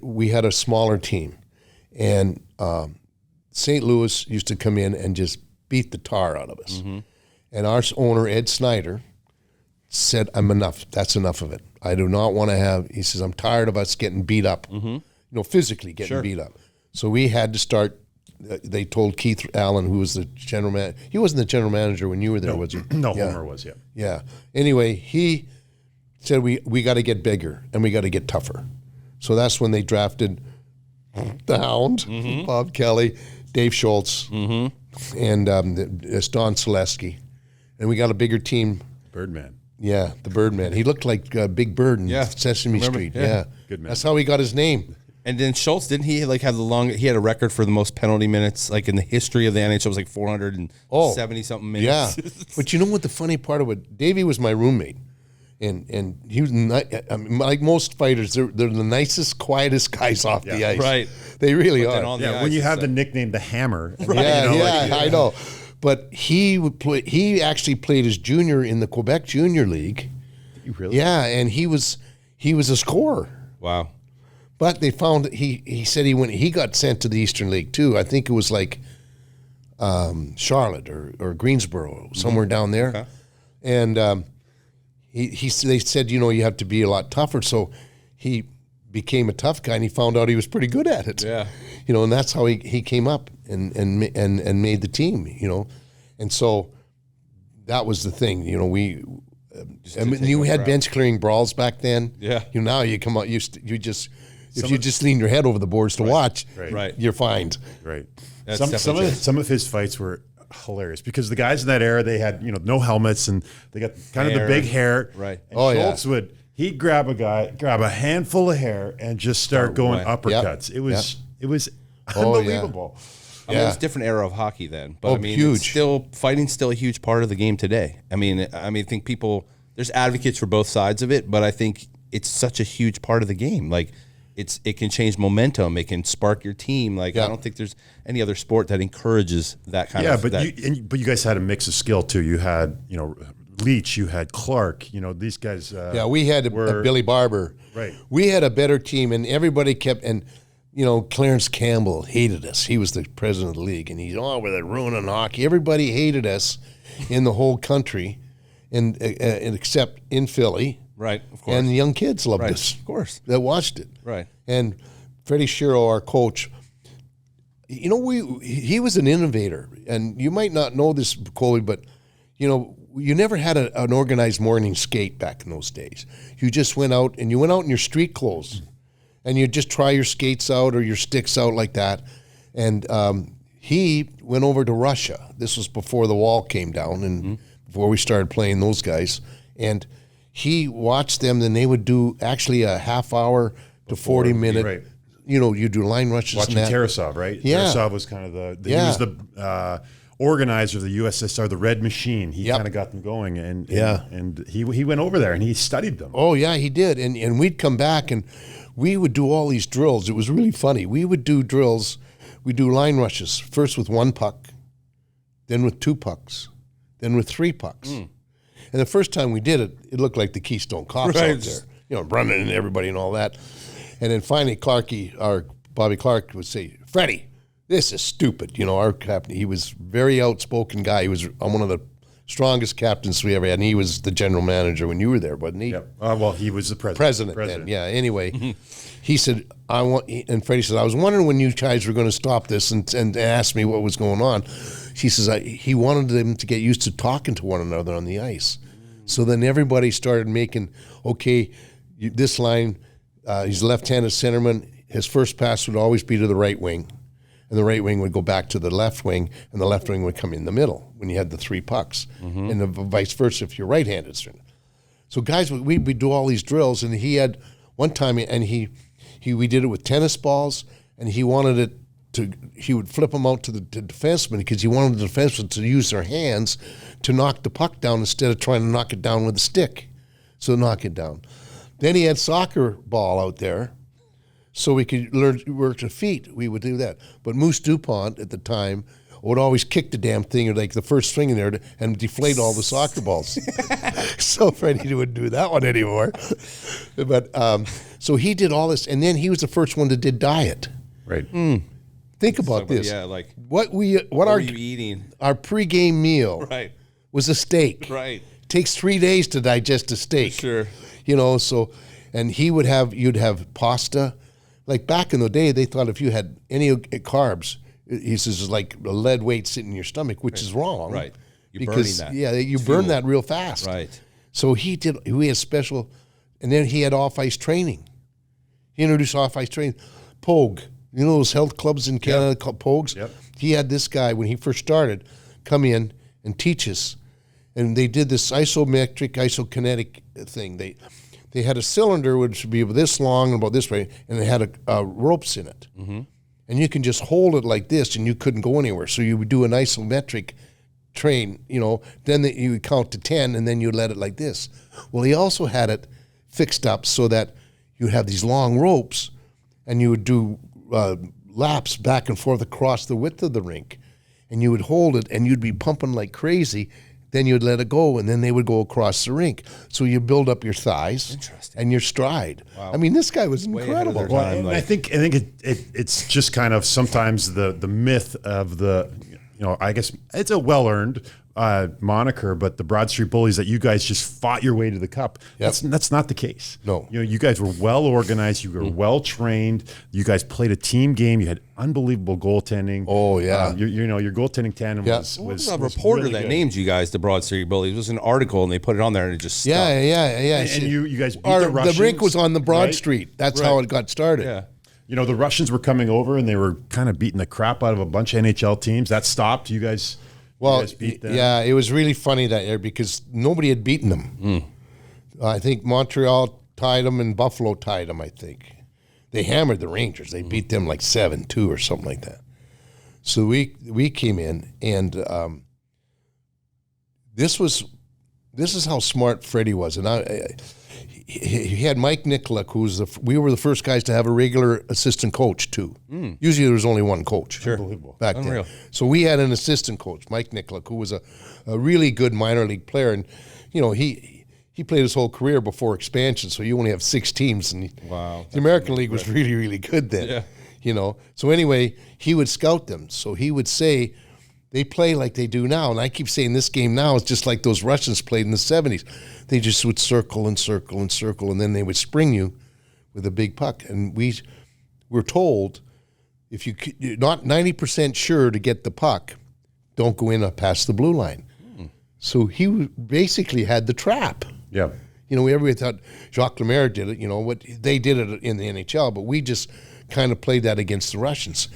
We had a smaller team, and St. Louis used to come in and just beat the tar out of us. Mm-hmm. And our owner, Ed Snyder, said, "I'm enough. That's enough of it. I do not want to have." He says, "I'm tired of us getting beat up, physically getting beat up." So we had to start. They told Keith Allen, who was the general manager. He wasn't the general manager when you were there, was he? No, yeah. Homer was. Yeah. Yeah. Anyway, he said we got to get bigger and we got to get tougher. So that's when they drafted the Hound, Bob Kelly, Dave Schultz, and Don Selesky. And we got a bigger team. Birdman. Yeah, the Birdman. He looked like Big Bird in Sesame Street. Yeah. Good man. That's how he got his name. And then Schultz, didn't he have he had a record for the most penalty minutes, like in the history of the NHL, it was like 470 something minutes. Yeah. But you know what the funny part of it? Davey was my roommate. And he was like most fighters, they're the nicest, quietest guys off the ice. Right. They really are. When you have the nickname the Hammer. I know. But he actually played as junior in the Quebec Junior League. Really? Yeah, and he was a scorer. Wow. But they found he said he got sent to the Eastern League too. I think it was like Charlotte or Greensboro, somewhere down there. Okay. And they said, you have to be a lot tougher. So he became a tough guy, and he found out he was pretty good at it. Yeah. And that's how he came up and made the team. And so that was the thing. You had bench clearing brawls back then. Yeah. Now you come out. You just lean your head over the boards to watch, right, you're fined. Right. Some of his fights were hilarious because the guys in that era, they had no helmets and they got kind of the big hair. Right. And Schultz He'd grab a handful of hair and just start going uppercuts. Yep. It was unbelievable. I mean, it's a different era of hockey then, but huge. Fighting's still a huge part of the game today. I think there's advocates for both sides of it, but I think it's such a huge part of the game. Like, it can change momentum. It can spark your team. Like, I don't think there's any other sport that encourages that kind of. Yeah, but you guys had a mix of skill too. You had Leach, you had Clark. These guys. We had Billy Barber. Right. We had a better team, and everybody kept Clarence Campbell hated us. He was the president of the league, and he's we're ruining hockey. Everybody hated us in the whole country, and except in Philly. Right, of course. And the young kids loved us. Of course. That watched it. Right. And Freddie Shiro, our coach, he was an innovator. And you might not know this, Colby, but, you never had an organized morning skate back in those days. You just went out, and you went out in your street clothes. And you just try your skates out or your sticks out like that. And he went over to Russia. This was before the wall came down and before we started playing those guys. And he watched them, then they would do actually a half hour to 40-minute. Right. You do line rushes. Watching Tarasov, right? Yeah. Tarasov was kind of he was the organizer of the USSR, the Red Machine. He kind of got them going, and he went over there and he studied them. Oh yeah, he did, and we'd come back and we would do all these drills. It was really funny. We would do drills. We'd do line rushes first with 1 puck, then with 2 pucks, then with 3 pucks. And the first time we did it, it looked like the Keystone Cops out there, running into everybody and all that. And then finally, Bobby Clark would say, "Freddie, this is stupid." Our captain, he was a very outspoken guy. He was one of the strongest captains we ever had, and he was the general manager when you were there, wasn't he? Yep. Well, he was the president then. Yeah. Anyway, he said, and Freddie said, "I was wondering when you guys were going to stop this and ask me what was going on." He says he wanted them to get used to talking to one another on the ice. So then everybody started making, this line, he's a left-handed centerman. His first pass would always be to the right wing, and the right wing would go back to the left wing, and the left wing would come in the middle when you had the 3 pucks, and the vice versa if you're right-handed. So guys, we'd do all these drills, and he had one time, and we did it with tennis balls, and he wanted it he would flip them out to the defenseman because he wanted the defenseman to use their hands to knock the puck down instead of trying to knock it down with a stick. So knock it down. Then he had soccer ball out there, so we could learn to work the feet. We would do that. But Moose DuPont at the time would always kick the damn thing or like the first swing in there and deflate all the soccer balls. So Freddie wouldn't do that one anymore. But so he did all this, and then he was the first one that did diet. Right. Think about this. Yeah, like what were you eating? Our pregame meal was a steak. Right. Takes 3 days to digest a steak. Sure. And you'd have pasta. Like back in the day, they thought if you had any carbs, he says it's like a lead weight sitting in your stomach, which is wrong. Right. You're burning that. Yeah, you burn that real fast. Right. So we had special, and then he had off-ice training. He introduced off-ice training. Pogue. Those health clubs in Canada called Pogues? Yep. He had this guy, when he first started, come in and teach us. And they did this isometric, isokinetic thing. They had a cylinder which would be this long and about this way, and it had ropes in it. Mm-hmm. And you can just hold it like this, and you couldn't go anywhere. So you would do an isometric train, then you would count to 10, and then you let it like this. Well, he also had it fixed up so that you have these long ropes, and you would do laps back and forth across the width of the rink, and you would hold it, and you'd be pumping like crazy. Then you'd let it go, and then they would go across the rink. So you build up your thighs and your stride. Wow. I mean, this guy was incredible. Well, I think it's just kind of sometimes the myth of the, I guess it's a well-earned moniker, but the Broad Street Bullies, that you guys just fought your way to the cup. Yep. That's not the case. No. You guys were well organized. You were well trained. You guys played a team game. You had unbelievable goaltending. Oh yeah. Your goaltending tandem was a reporter really that named you guys the Broad Street Bullies. It was an article, and they put it on there, and it just stuck. Yeah. And you guys beat the Russians. The rink was on the Broad Street. That's how it got started. Yeah. The Russians were coming over, and they were kind of beating the crap out of a bunch of NHL teams. That stopped. You guys. Well, it was really funny that year because nobody had beaten them. I think Montreal, tied them, and Buffalo tied them, I think. They hammered the Rangers. They beat them like 7-2 or something like that. So we came in, and this is how smart Freddie was. And he had Mike Nikolak, we were the first guys to have a regular assistant coach too. Usually there was only one coach. Sure. Unbelievable. Back Unreal. then. So we had an assistant coach, Mike Nikolak, who was a really good minor league player. And, he played his whole career before expansion, so you only have 6 teams. And Wow. the American League was really, really good then. Yeah. So anyway, he would scout them. So he would say, they play like they do now. And I keep saying this game now is just like those Russians played in the 70s. They just would circle and circle and circle, and then they would spring you with a big puck. And we were told, if you're not 90% sure to get the puck, don't go in past the blue line. So he basically had the trap. Yeah. Everybody thought Jacques Lemaire did it. What they did it in the NHL, but we just kind of played that against the Russians.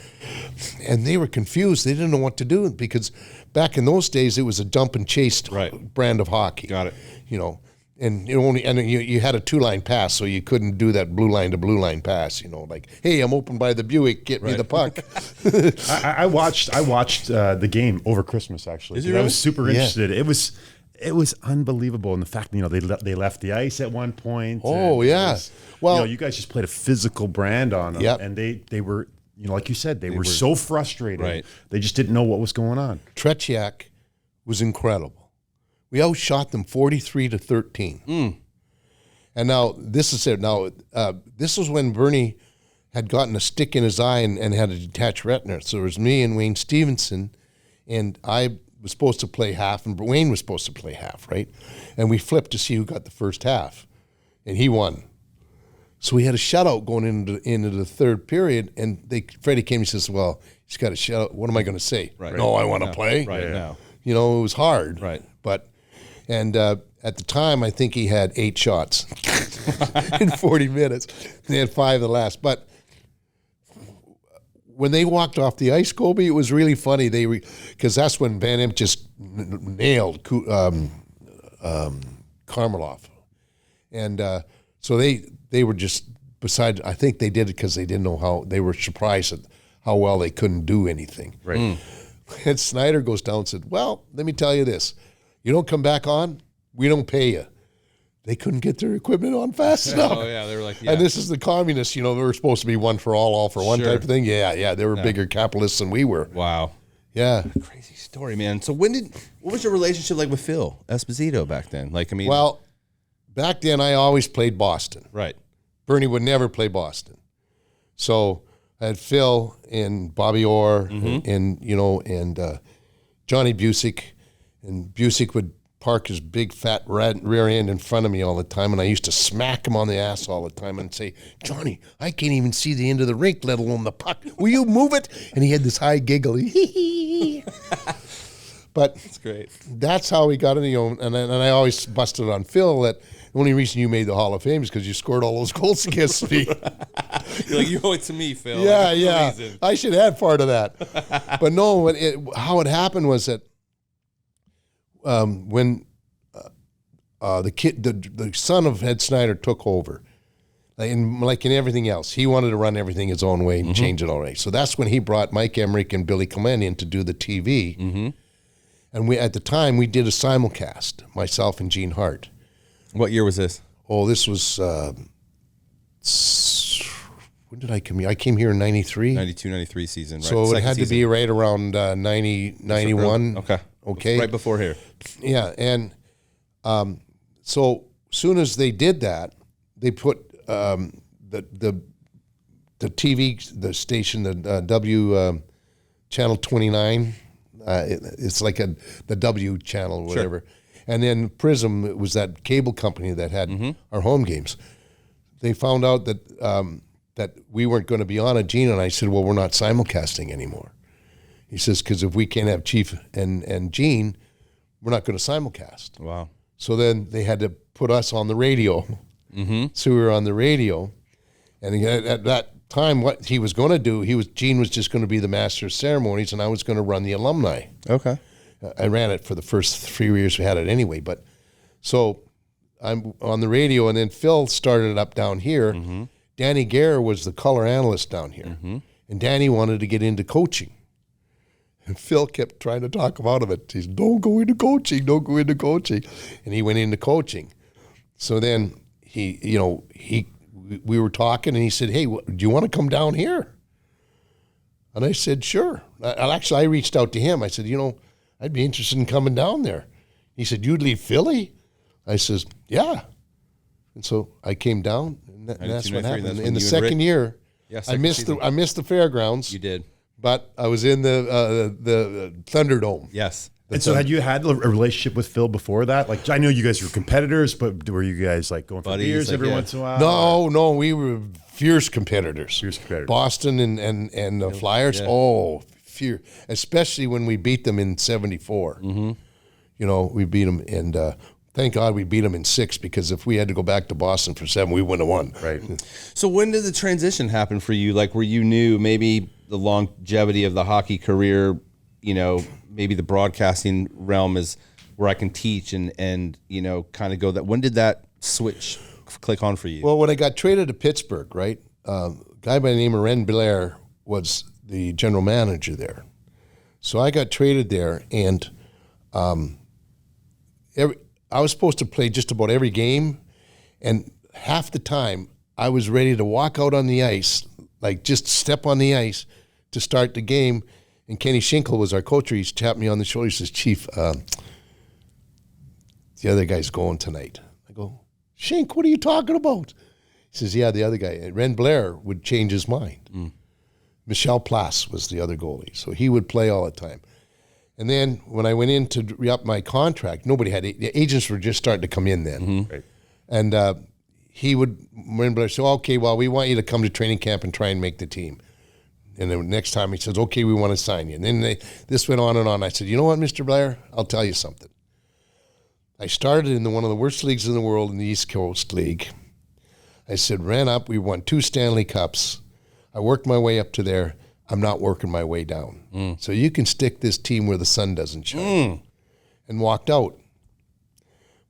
And they were confused. They didn't know what to do because back in those days, it was a jump and chase brand of hockey. Got it. And you had a 2-line pass, so you couldn't do that blue line to blue line pass. Like, hey, I'm open by the Buick, get me the puck. I watched the game over Christmas actually. Is it really? I was super interested. It was unbelievable, and the fact they left the ice at one point. Oh yeah, well, you guys just played a physical brand on them, Yep. and they were, like you said, they were so frustrated. Right. They just didn't know what was going on. Tretiak was incredible. We outshot them 43-13. And now this is it. Now this was when Bernie had gotten a stick in his eye and had a detached retina. So it was me and Wayne Stevenson, and I was supposed to play half, and Wayne was supposed to play half, right? And we flipped to see who got the first half, and he won. So we had a shutout going into the third period, and Freddie came and says, "Well, he's got a shutout. What am I going to say? Right. No, I want to play. Right now. It was hard. Right. But at the time, I think he had 8 shots in 40 minutes. They had 5 of the last. But when they walked off the ice, Kobe, it was really funny. Because that's when Van Imp just nailed Karmeloff. And so they were just beside. I think they did it because they didn't know how. They were surprised at how well they couldn't do anything. Right. And Snyder goes down and said, "Well, let me tell you this. You don't come back on, we don't pay you." They couldn't get their equipment on fast enough. Oh, yeah, they were like, And this is the communists, they were supposed to be one for all for one Sure. type of thing. Yeah, they were bigger capitalists than we were. Wow. Yeah. Crazy story, man. So what was your relationship like with Phil Esposito back then? Well, back then I always played Boston. Right. Bernie would never play Boston. So I had Phil and Bobby Orr and Johnny Busick. And Busick would park his big fat rear end in front of me all the time, and I used to smack him on the ass all the time and say, "Johnny, I can't even see the end of the rink, let alone the puck. Will you move it?" And he had this high giggle. But That's great. that's how we got it. And I always busted on Phil that the only reason you made the Hall of Fame is because you scored all those goals against me. You're like, you owe it to me, Phil. Yeah. I should have part of that. But no, how it happened was that when the son of Ed Snyder took over, like in everything else, he wanted to run everything his own way and change it all right. So that's when he brought Mike Emmerich and Billy Clement in to do the TV. And at the time, we did a simulcast, myself and Gene Hart. What year was this? Oh, this was, when did I come here? I came here in 93. 92, 93 season, right? So it had to be right around 90, 91. Okay. Right before here. Yeah, and so soon as they did that, they put the TV, the station, the W channel 29. It's like the W channel or whatever. Sure. And then Prism, it was that cable company that had our home games. They found out that we weren't going to be on it. Gene and I said, "Well, we're not simulcasting anymore." He says, "Because if we can't have Chief and Gene, we're not going to simulcast." Wow. So then they had to put us on the radio. So we were on the radio. And at that time, what he was going to do, Gene was just going to be the master of ceremonies, and I was going to run the alumni. Okay. I ran it for the first 3 years we had it anyway. But so I'm on the radio, and then Phil started it up down here. Mm-hmm. Danny Gare was the color analyst down here. Mm-hmm. And Danny wanted to get into coaching. And Phil kept trying to talk him out of it. He said, don't go into coaching, don't go into coaching. And he went into coaching. So then we were talking, and he said, hey, do you want to come down here? And I said, sure. I reached out to him. I said, I'd be interested in coming down there. He said, you'd leave Philly? I says, yeah. And so I came down, and that's what happened. In the second year, I missed the fairgrounds. You did. But I was in the Thunderdome. Yes. And so had you had a relationship with Phil before that? Like, I know you guys were competitors, but were you guys like going for beers every once in a while? No, we were fierce competitors. Boston and the Flyers, fierce. Especially when we beat them in 74. Mm-hmm. We beat them, and thank God we beat them in 6, because if we had to go back to Boston for 7, we wouldn't have won. Right. So when did the transition happen for you? Like, where you knew maybe the longevity of the hockey career, maybe the broadcasting realm is where I can teach and kind of go that. When did that switch click on for you? Well, when I got traded to Pittsburgh, right, a guy by the name of Ren Blair was the general manager there. So I got traded there, and I was supposed to play just about every game, and half the time I was ready to walk out on the ice, like just step on the ice to start the game. And Kenny Schinkel was our coach. He tapped me on the shoulder. He says, Chief, the other guy's going tonight. I go, Schink, what are you talking about? He says, yeah, the other guy. Ren Blair would change his mind. Mm. Michel Place was the other goalie. So he would play all the time. And then when I went in to re-up my contract, nobody had the agents were just starting to come in then. Mm-hmm. Right. And Ren Blair said, okay, well, we want you to come to training camp and try and make the team. And then next time he says, okay, we want to sign you. And then this went on and on. I said, you know what, Mr. Blair? I'll tell you something. I started in one of the worst leagues in the world, in the East Coast League. I said, ran up. We won 2 Stanley Cups. I worked my way up to there. I'm not working my way down. Mm. So you can stick this team where the sun doesn't shine. Mm. And walked out.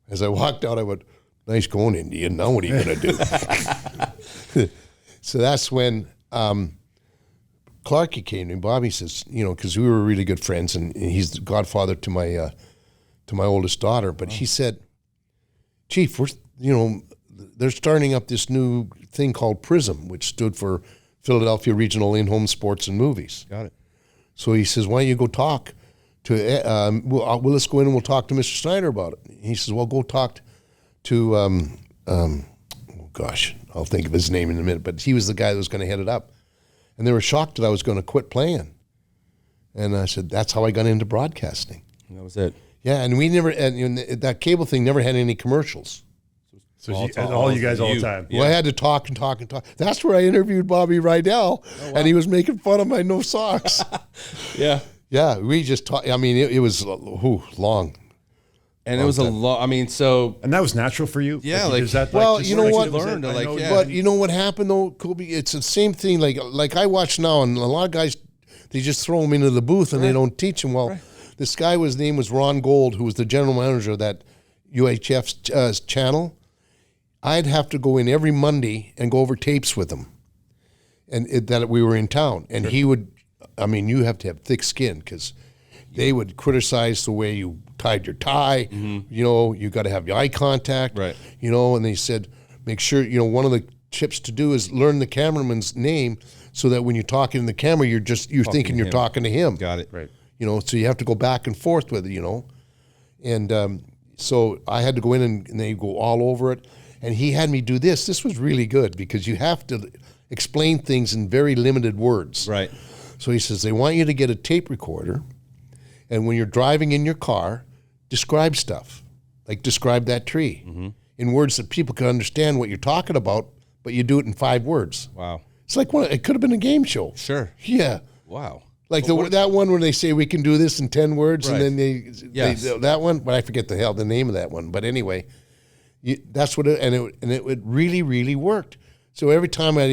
As I walked out, I went, nice going, Indian. Now what are you going to do? So that's when Clarkie came to me. Bobby says, because we were really good friends, and he's the godfather to my oldest daughter. But he said, Chief, they're starting up this new thing called PRISM, which stood for Philadelphia Regional In-Home Sports and Movies. Got it. So he says, why don't you go talk to, let's go in and we'll talk to Mr. Snyder about it. He says, well, go talk to, I'll think of his name in a minute, but he was the guy that was going to head it up. And they were shocked that I was going to quit playing. And I said, that's how I got into broadcasting. And that was it. Yeah, and we never, that cable thing never had any commercials. So all you guys all the time. Well, I had to talk and talk and talk. That's where I interviewed Bobby Rydell, and he was making fun of my no socks. Yeah. Yeah, we just talked. I mean, it was long. And it was a lot. I mean, so. And that was natural for you? Yeah. You know what? Learned, but you know what happened, though, Kobe? It's the same thing. Like I watch now, and a lot of guys, they just throw them into the booth, and they don't teach them. Well, this guy, his name was Ron Gold, who was the general manager of that UHF channel. I'd have to go in every Monday and go over tapes with him, and that we were in town. And he would, you have to have thick skin, because they would criticize the way you tied your tie. Mm-hmm. You got to have your eye contact. Right. And they said, make sure, one of the tips to do is learn the cameraman's name, so that when you're talking in the camera, you're thinking you're talking to him. Got it. Right. So you have to go back and forth with it, And so I had to go in and they go all over it. And he had me do this. This was really good, because you have to explain things in very limited words. Right. So he says, they want you to get a tape recorder, and when you're driving in your car, describe stuff. Like describe that tree in words that people can understand what you're talking about, but you do it in 5 words. Wow. It's like it could have been a game show. Sure. Yeah. Wow. Like that one where they say we can do this in 10 words, right. And then that one, but I forget the name of that one. But anyway, that's what it really, really worked. So every time I'd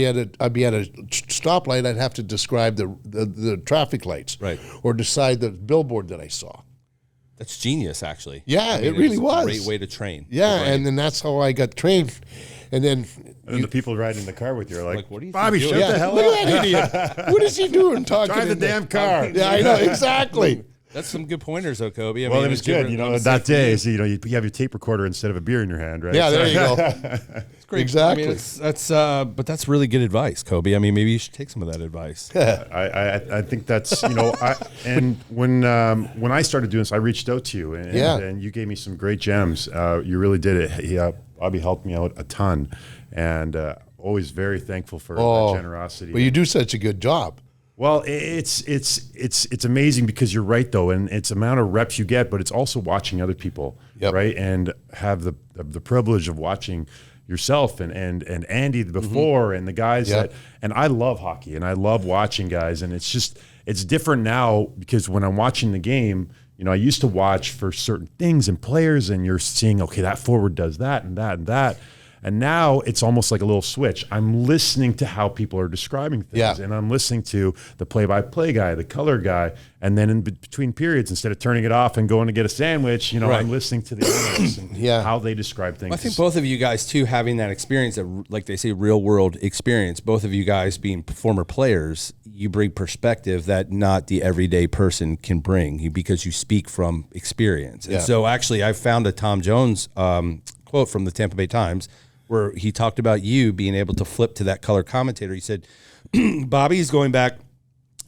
be at a stoplight, I'd have to describe the traffic lights, right, or decide the billboard that I saw. That's genius, actually. Yeah, it really was a great way to train. Yeah, and then that's how I got trained. And then the people riding in the car with you are like, what are you Bobby, doing? shut the hell look up. at that idiot. What is he doing talking? Drive the damn car. Yeah, I know, exactly. That's some good pointers, though, Kobe. Well, it was good. That day, so, you have your tape recorder instead of a beer in your hand, right? Yeah, there you go. It's great. Exactly. I mean, but that's really good advice, Kobe. I mean, maybe you should take some of that advice. I think that's, and when I started doing this, I reached out to you, and you gave me some great gems. You really did it. Bobby helped me out a ton, and always very thankful for that generosity. Well, you do such a good job. Well, it's amazing because you're right though, and it's amount of reps you get, but it's also watching other people, right? And have the privilege of watching yourself and Andy before and the guys that, and I love hockey and I love watching guys, and it's different now because when I'm watching the game, I used to watch for certain things and players, and you're seeing, okay, that forward does that and that and that. And now it's almost like a little switch. I'm listening to how people are describing things, and I'm listening to the play-by-play guy, the color guy, and then in between periods, instead of turning it off and going to get a sandwich, I'm listening to the analysts and how they describe things. Well, I think both of you guys, too, having that experience, like they say, real-world experience, both of you guys being former players, you bring perspective that not the everyday person can bring because you speak from experience. And so actually I found a Tom Jones quote from the Tampa Bay Times where he talked about you being able to flip to that color commentator. He said, Bobby's going back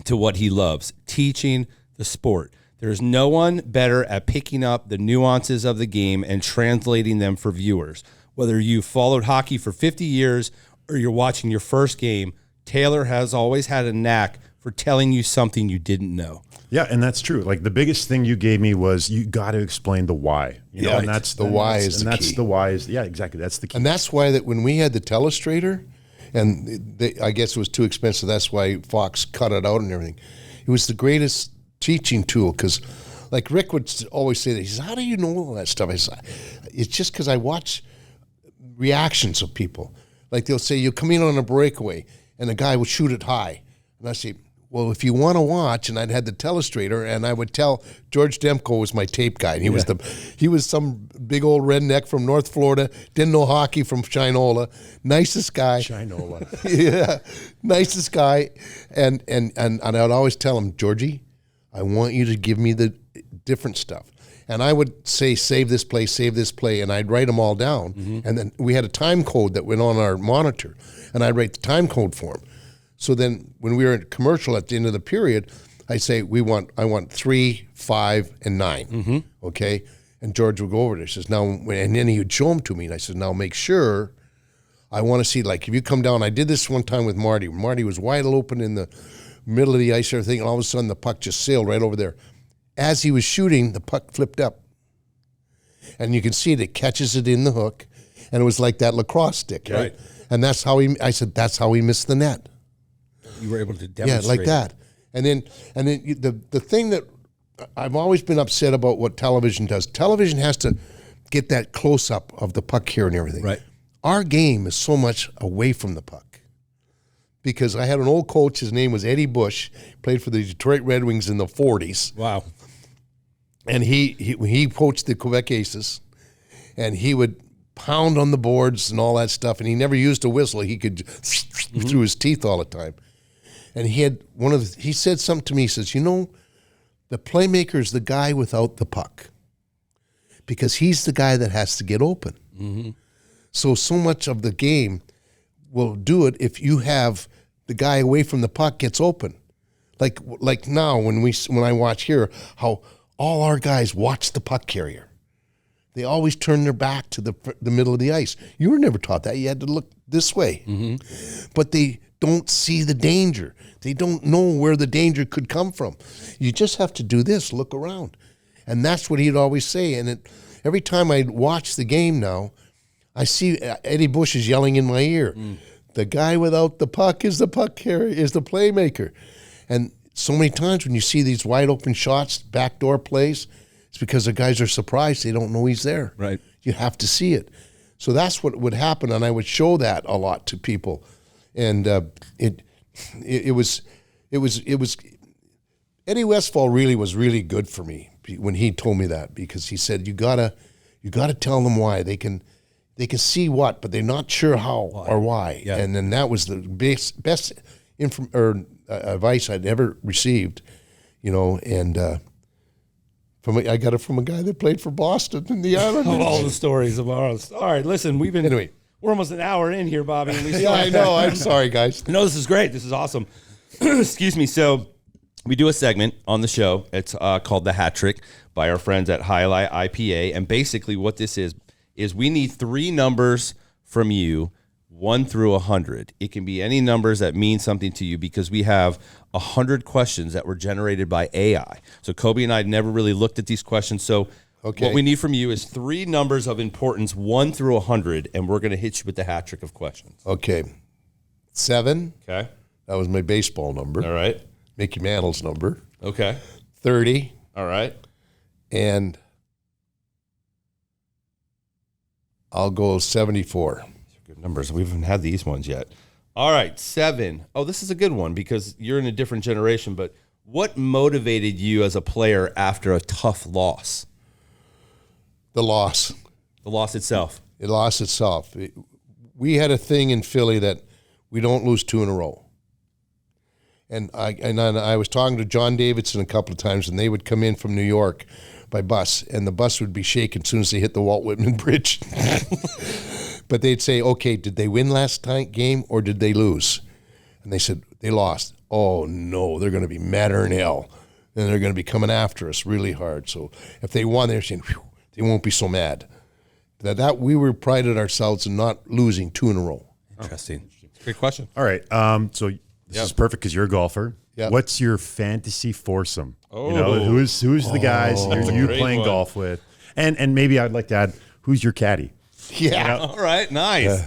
to what he loves, teaching the sport. There's no one better at picking up the nuances of the game and translating them for viewers. Whether you followed hockey for 50 years or you're watching your first game, Taylor has always had a knack for telling you something you didn't know. Yeah, and that's true. Like the biggest thing you gave me was you got to explain the why. And that's the why is the key. That's the why is exactly. That's the key. And that's why that when we had the telestrator, and I guess it was too expensive. That's why Fox cut it out and everything. It was the greatest teaching tool because, like Rick would always say that. He says, "How do you know all that stuff?" I said, "It's just because I watch reactions of people. Like they'll say, you come in on a breakaway, and the guy will shoot it high, and I say." Well, if you want to watch, and I'd had the telestrator, and I would tell George Demko was my tape guy. And he was some big old redneck from North Florida, didn't know hockey from Shinola, nicest guy. Shinola, yeah, nicest guy. And I'd always tell him, Georgie, I want you to give me the different stuff. And I would say, save this play, and I'd write them all down. And then we had a time code that went on our monitor, and I'd write the time code for him. So then when we were in commercial at the end of the period, I say, I want 3, 5, and 9, okay? And George would go over there. He says, now, and then he would show them to me, and I said, now make sure, I want to see, like, if you come down, I did this one time with Marty. Marty was wide open in the middle of the ice and everything, and all of a sudden the puck just sailed right over there. As he was shooting, the puck flipped up. And you can see it catches it in the hook, and it was like that lacrosse stick, right? And that's how that's how he missed the net. You were able to demonstrate. Yeah, like that. And then the thing that I've always been upset about what television does, television has to get that close-up of the puck here and everything. Right. Our game is so much away from the puck. Because I had an old coach, his name was Eddie Bush, played for the Detroit Red Wings in the 40s. Wow. And he coached the Quebec Aces, and he would pound on the boards and all that stuff, and he never used a whistle. He could through his teeth all the time. And he said something to me. He says, the playmaker is the guy without the puck because he's the guy that has to get open. So much of the game will do it if you have the guy away from the puck gets open. Like now when I watch here, how all our guys watch the puck carrier. They always turn their back to the middle of the ice. You were never taught that. You had to look this way. But they don't see the danger. They don't know where the danger could come from. You just have to do this, look around. And that's what he'd always say. And every time I watch the game now, I see Eddie Bush is yelling in my ear. The guy without the puck is the puck carrier, is the playmaker. And so many times when you see these wide open shots, backdoor plays, it's because the guys are surprised. They don't know he's there. Right. You have to see it. So that's what would happen, and I would show that a lot to people. And it was Eddie Westfall really was really good for me when he told me that, because he said you gotta tell them why. They can see what, but they're not sure how or why. Yeah. And then that was the best advice I'd ever received, and I got it from a guy that played for Boston in the Islanders. All the stories of ours. All right, listen, we're almost an hour in here, Bobby. And yeah, I know. I'm sorry, guys. No, this is great. This is awesome. Excuse me. So we do a segment on the show. It's called The Hat Trick by our friends at Highlight IPA. And basically what this is we need 3 numbers from you, 1 through 100. It can be any numbers that mean something to you, because we have 100 questions that were generated by AI. So Kobe and I never really looked at these questions. So what we need from you is 3 numbers of importance, 1 through 100, and we're going to hit you with the hat trick of questions. Okay. 7. Okay. That was my baseball number. All right. Mickey Mantle's number. Okay. 30. All right. And I'll go 74. These are good numbers. We haven't had these ones yet. All right, 7. Oh, this is a good one because you're in a different generation, but what motivated you as a player after a tough loss? The loss. The loss itself. It lost itself. We had a thing in Philly that we don't lose 2 in a row. And I was talking to John Davidson a couple of times, and they would come in from New York by bus, and the bus would be shaking as soon as they hit the Walt Whitman Bridge. But they'd say, okay, did they win last game or did they lose? And they said, they lost. Oh, no, they're going to be madder than hell. And they're going to be coming after us really hard. So if they won, they're saying, whew, they won't be so mad. That we were prided ourselves in not losing 2 in a row. Interesting. Great question. All right. So this is perfect because you're a golfer. Yep. What's your fantasy foursome? Oh. Who's the guys you're playing golf with? And maybe I'd like to add, who's your caddy? Yeah. All right. Nice.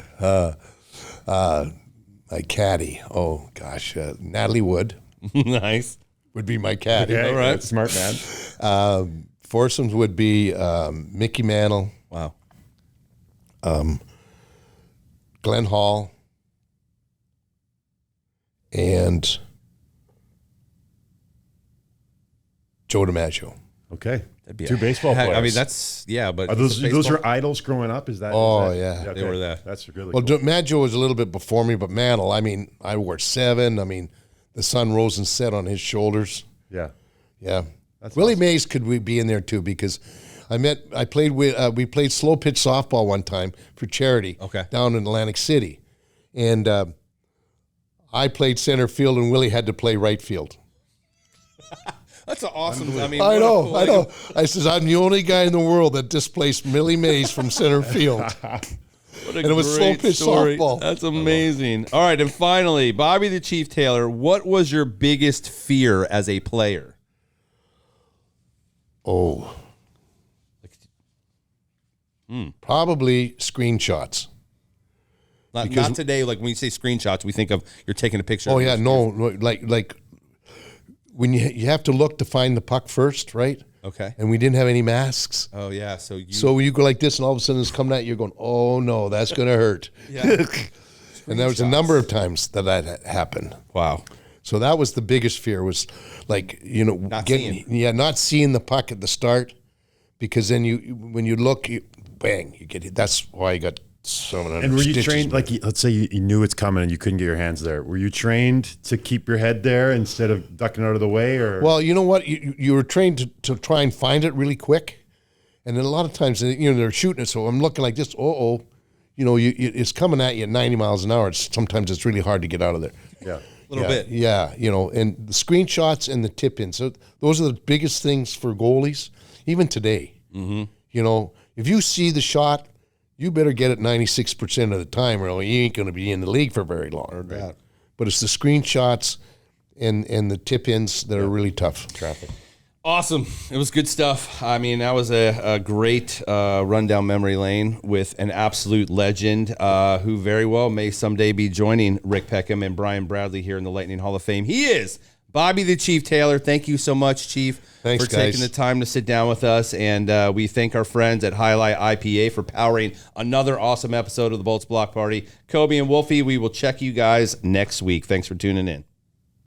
My caddy. Oh, gosh. Natalie Wood Nice. would be my caddy. Okay, All right. that's smart man. Foursomes would be Mickey Mantle, Wow. Glenn Hall, and Joe DiMaggio. Okay. That'd be 2 baseball players. I mean, that's, yeah, but Are those your idols growing up? Is that? Oh, is that, yeah. They were there. That's really Well, cool. DiMaggio was a little bit before me, but Mantle, I mean, I wore 7. I mean, the sun rose and set on his shoulders. Yeah. Yeah. That's Willie awesome. Mays could be in there too, because we played slow pitch softball one time for charity down in Atlantic City. And I played center field and Willie had to play right field. That's an awesome. I mean, I know. I says, I'm the only guy in the world that displaced Millie Mays from center field. And it was slow pitch softball. That's amazing. All right, and finally, Bobby the Chief Taylor, what was your biggest fear as a player? Oh. Probably screenshots. Not today. Like when you say screenshots, we think of you're taking a picture. Oh, of yeah, this. no. Like when you have to look to find the puck first, right? Okay. And we didn't have any masks. Oh, yeah. So when you go like this and all of a sudden it's coming at you, you're going, oh, no, that's going to hurt. Yeah. And there was a number of times that happened. Wow. So that was the biggest fear, was like, not seeing the puck at the start, because then when you look, bang, you get hit. That's why you got so many. And were you stitches. trained, like, let's say you knew it's coming and you couldn't get your hands there. Were you trained to keep your head there instead of ducking out of the way? Or Well, you know what? You were trained to try and find it really quick. And then a lot of times, they're shooting it. So I'm looking like this, it's coming at you at 90 miles an hour. Sometimes it's really hard to get out of there. Yeah. A little bit. Yeah, and the screenshots and the tip-ins. So those are the biggest things for goalies, even today. Mm-hmm. If you see the shot, you better get it 96% of the time, or you ain't going to be in the league for very long. Right. But it's the screenshots and the tip-ins that are really tough. Traffic. Awesome. It was good stuff. I mean, that was a great run down memory lane with an absolute legend who very well may someday be joining Rick Peckham and Brian Bradley here in the Lightning Hall of Fame. He is Bobby the Chief Taylor. Thank you so much, Chief, Thanks, for taking the time to sit down with us. And we thank our friends at Highlight IPA for powering another awesome episode of the Bolts Block Party. Kobe and Wolfie, we will check you guys next week. Thanks for tuning in.